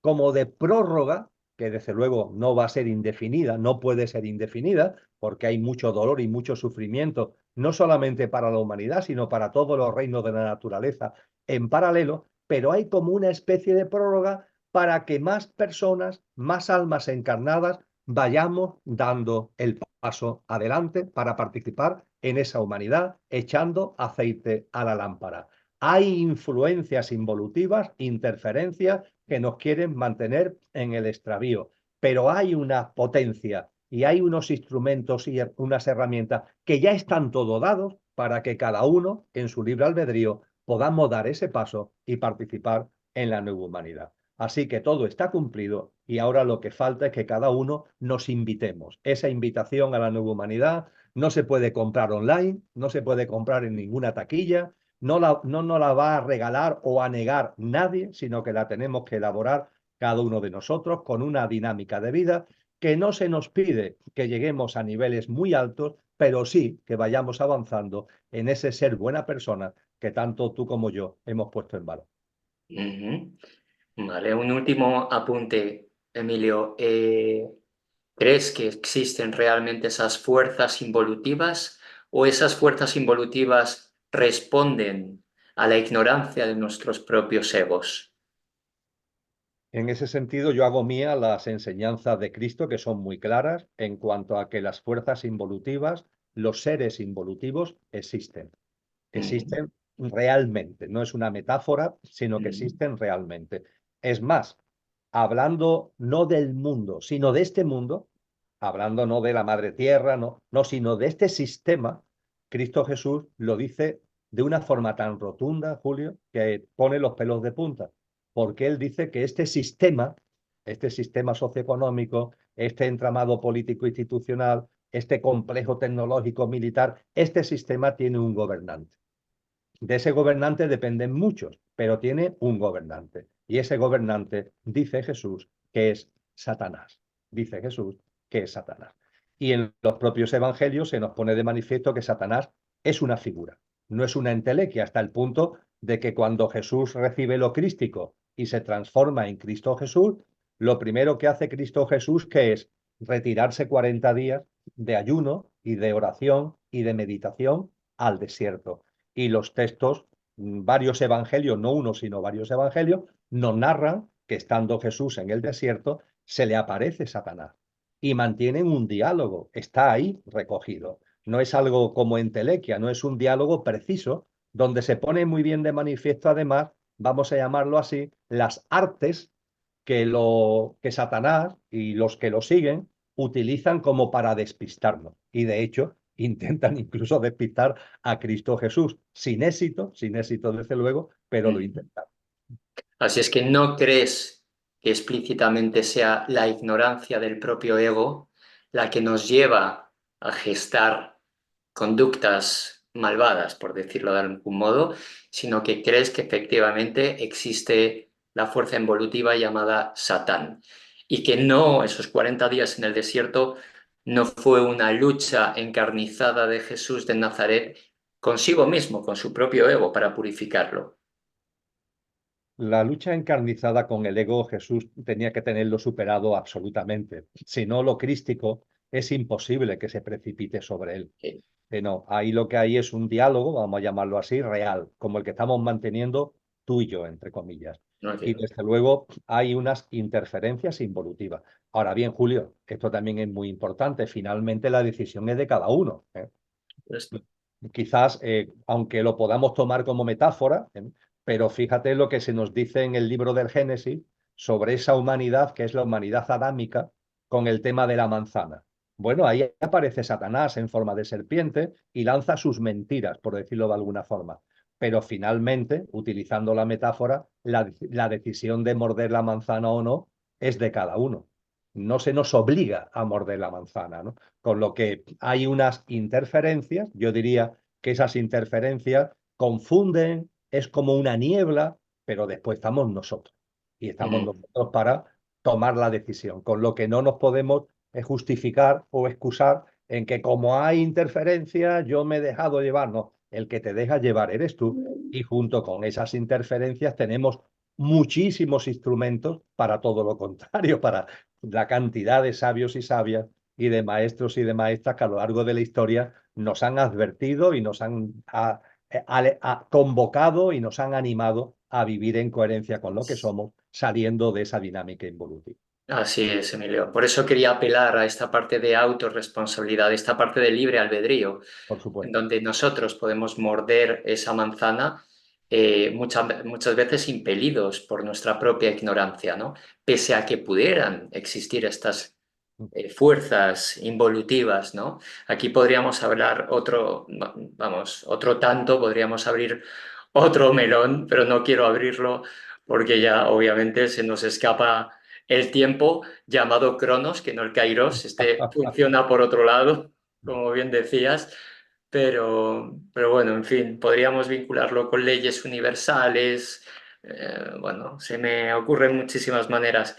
como de prórroga, que desde luego no va a ser indefinida, no puede ser indefinida, porque hay mucho dolor y mucho sufrimiento, no solamente para la humanidad, sino para todos los reinos de la naturaleza en paralelo, pero hay como una especie de prórroga para que más personas, más almas encarnadas, vayamos dando el paso adelante para participar en esa humanidad, echando aceite a la lámpara. Hay influencias involutivas, interferencias que nos quieren mantener en el extravío, pero hay una potencia y hay unos instrumentos y unas herramientas que ya están todos dados para que cada uno, en su libre albedrío, podamos dar ese paso y participar en la nueva humanidad. Así que todo está cumplido y ahora lo que falta es que cada uno nos invitemos. Esa invitación a la nueva humanidad no se puede comprar online, no se puede comprar en ninguna taquilla, no nos la va a regalar o a negar nadie, sino que la tenemos que elaborar cada uno de nosotros con una dinámica de vida que no se nos pide que lleguemos a niveles muy altos, pero sí que vayamos avanzando en ese ser buena persona que tanto tú como yo hemos puesto en valor. Ujú. Vale, un último apunte, Emilio. ¿Crees que existen realmente esas fuerzas involutivas o esas fuerzas involutivas responden a la ignorancia de nuestros propios egos? En ese sentido, yo hago mía las enseñanzas de Cristo, que son muy claras en cuanto a que las fuerzas involutivas, los seres involutivos, existen. Ujú, Existen realmente, no es una metáfora, sino que ujú, existen realmente. Es más, hablando no del mundo, sino de este mundo, hablando no de la madre tierra, no, sino de este sistema, Cristo Jesús lo dice de una forma tan rotunda, Julio, que pone los pelos de punta, porque él dice que este sistema socioeconómico, este entramado político institucional, este complejo tecnológico militar, este sistema tiene un gobernante. De ese gobernante dependen muchos, pero tiene un gobernante. Y ese gobernante, dice Jesús, que es Satanás. Dice Jesús que es Satanás. Y en los propios evangelios se nos pone de manifiesto que Satanás es una figura, no es una entelequia, hasta el punto de que cuando Jesús recibe lo crístico y se transforma en Cristo Jesús, lo primero que hace Cristo Jesús que es retirarse 40 días de ayuno y de oración y de meditación al desierto. Y los textos, varios evangelios, no uno, sino varios evangelios, nos narran que estando Jesús en el desierto, se le aparece Satanás y mantienen un diálogo, está ahí recogido. No es algo como entelequia, no es un diálogo preciso, donde se pone muy bien de manifiesto, además, vamos a llamarlo así, las artes que Satanás y los que lo siguen utilizan como para despistarnos. Y de hecho, intentan incluso despistar a Cristo Jesús, sin éxito desde luego, pero lo Mm. intentan. Así es que no crees que explícitamente sea la ignorancia del propio ego la que nos lleva a gestar conductas malvadas, por decirlo de algún modo, sino que crees que efectivamente existe la fuerza involutiva llamada Satán y que no, esos 40 días en el desierto no fue una lucha encarnizada de Jesús de Nazaret consigo mismo, con su propio ego, para purificarlo. La lucha encarnizada con el ego, Jesús tenía que tenerlo superado absolutamente. Si no, lo crístico es imposible que se precipite sobre él. Sí, No, ahí lo que hay es un diálogo, vamos a llamarlo así, real, como el que estamos manteniendo tú y yo, entre comillas. no Y entiendo. desde luego hay unas interferencias involutivas. Ahora bien, Julio, esto también es muy importante. Finalmente la decisión es de cada uno, ¿eh? Esto. Quizás, aunque lo podamos tomar como metáfora, pero fíjate lo que se nos dice en el libro del Génesis sobre esa humanidad que es la humanidad adámica con el tema de la manzana. Bueno, ahí aparece Satanás en forma de serpiente y lanza sus mentiras, por decirlo de alguna forma. Pero finalmente, utilizando la metáfora, la decisión de morder la manzana o no es de cada uno. No se nos obliga a morder la manzana, ¿no? Con lo que hay unas interferencias, yo diría que esas interferencias confunden, es como una niebla, pero después estamos nosotros. Y estamos Mm. nosotros para tomar la decisión, con lo que no nos podemos justificar o excusar en que como hay interferencias, yo me he dejado llevar. No, el que te deja llevar eres tú. Y junto con esas interferencias tenemos muchísimos instrumentos para todo lo contrario, para la cantidad de sabios y sabias y de maestros y de maestras que a lo largo de la historia nos han advertido y nos han convocado y nos han animado a vivir en coherencia con lo que somos, saliendo de esa dinámica involutiva. Así es, Emilio. Por eso quería apelar a esta parte de autorresponsabilidad, esta parte de libre albedrío, Por en supuesto. donde nosotros podemos morder esa manzana muchas veces impelidos por nuestra propia ignorancia, ¿no? Pese a que pudieran existir estas fuerzas involutivas, ¿no? Aquí podríamos hablar vamos, otro tanto, podríamos abrir otro melón, pero no quiero abrirlo porque ya obviamente se nos escapa el tiempo llamado Cronos, que no el Kairos, este funciona por otro lado, como bien decías, pero bueno, en fin, podríamos vincularlo con leyes universales, bueno, se me ocurren muchísimas maneras.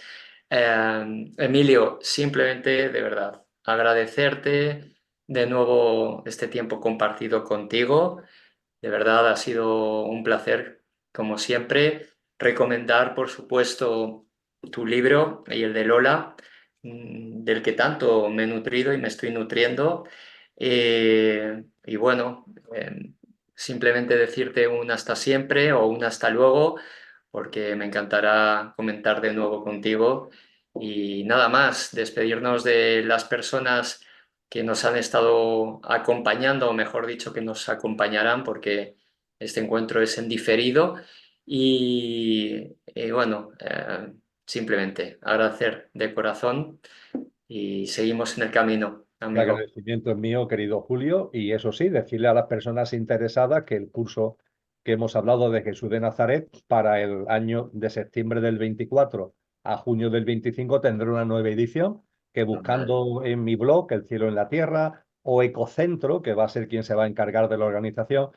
Emilio, simplemente de verdad agradecerte de nuevo este tiempo compartido contigo. De verdad ha sido un placer, como siempre. Recomendar, por supuesto, tu libro y el de Lola, del que tanto me he nutrido y me estoy nutriendo. Y bueno, simplemente decirte un hasta siempre o un hasta luego, porque me encantará comentar de nuevo contigo. Y nada más, despedirnos de las personas que nos han estado acompañando, o mejor dicho, que nos acompañarán, porque este encuentro es en diferido. Y bueno, simplemente agradecer de corazón y seguimos en el camino, El amigo. agradecimiento es mío, querido Julio, y eso sí, decirle a las personas interesadas que el curso que hemos hablado de Jesús de Nazaret para el año de septiembre del 24 a junio del 25 tendrá una nueva edición que Vale. buscando en mi blog, El cielo en la tierra, o Ecocentro, que va a ser quien se va a encargar de la organización,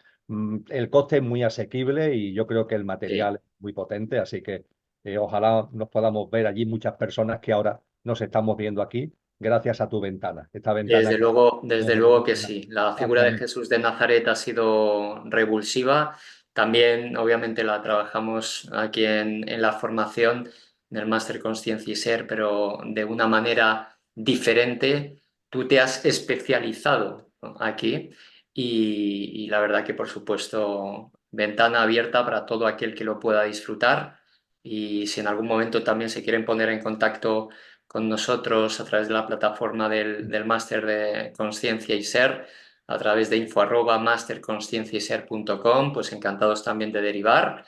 el coste es muy asequible y yo creo que el Sí. material es muy potente, así que ojalá nos podamos ver allí muchas personas que ahora nos estamos viendo aquí gracias a tu ventana. Esta ventana que Desde nos luego que revoluciona sí. La figura de ampliamente. Jesús de Nazaret ha sido revulsiva. También, obviamente, la trabajamos aquí en la formación, en el Máster Consciencia y Ser, pero de una manera diferente. Tú te has especializado, ¿no?, aquí y la verdad que, por supuesto, ventana abierta para todo aquel que lo pueda disfrutar. Y si en algún momento también se quieren poner en contacto con nosotros a través de la plataforma del máster de Conciencia y Ser, a través de info@masterconcienciayser.com, pues encantados también de derivar.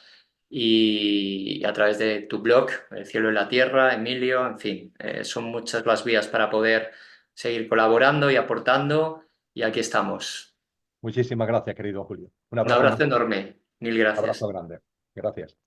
Y a través de tu blog, El cielo y la tierra, Emilio, en fin, son muchas las vías para poder seguir colaborando y aportando, y aquí estamos. Muchísimas gracias, querido Julio. Un Un abrazo muy abrazo fuerte, enorme. Mil un abrazo gracias. grande. Gracias.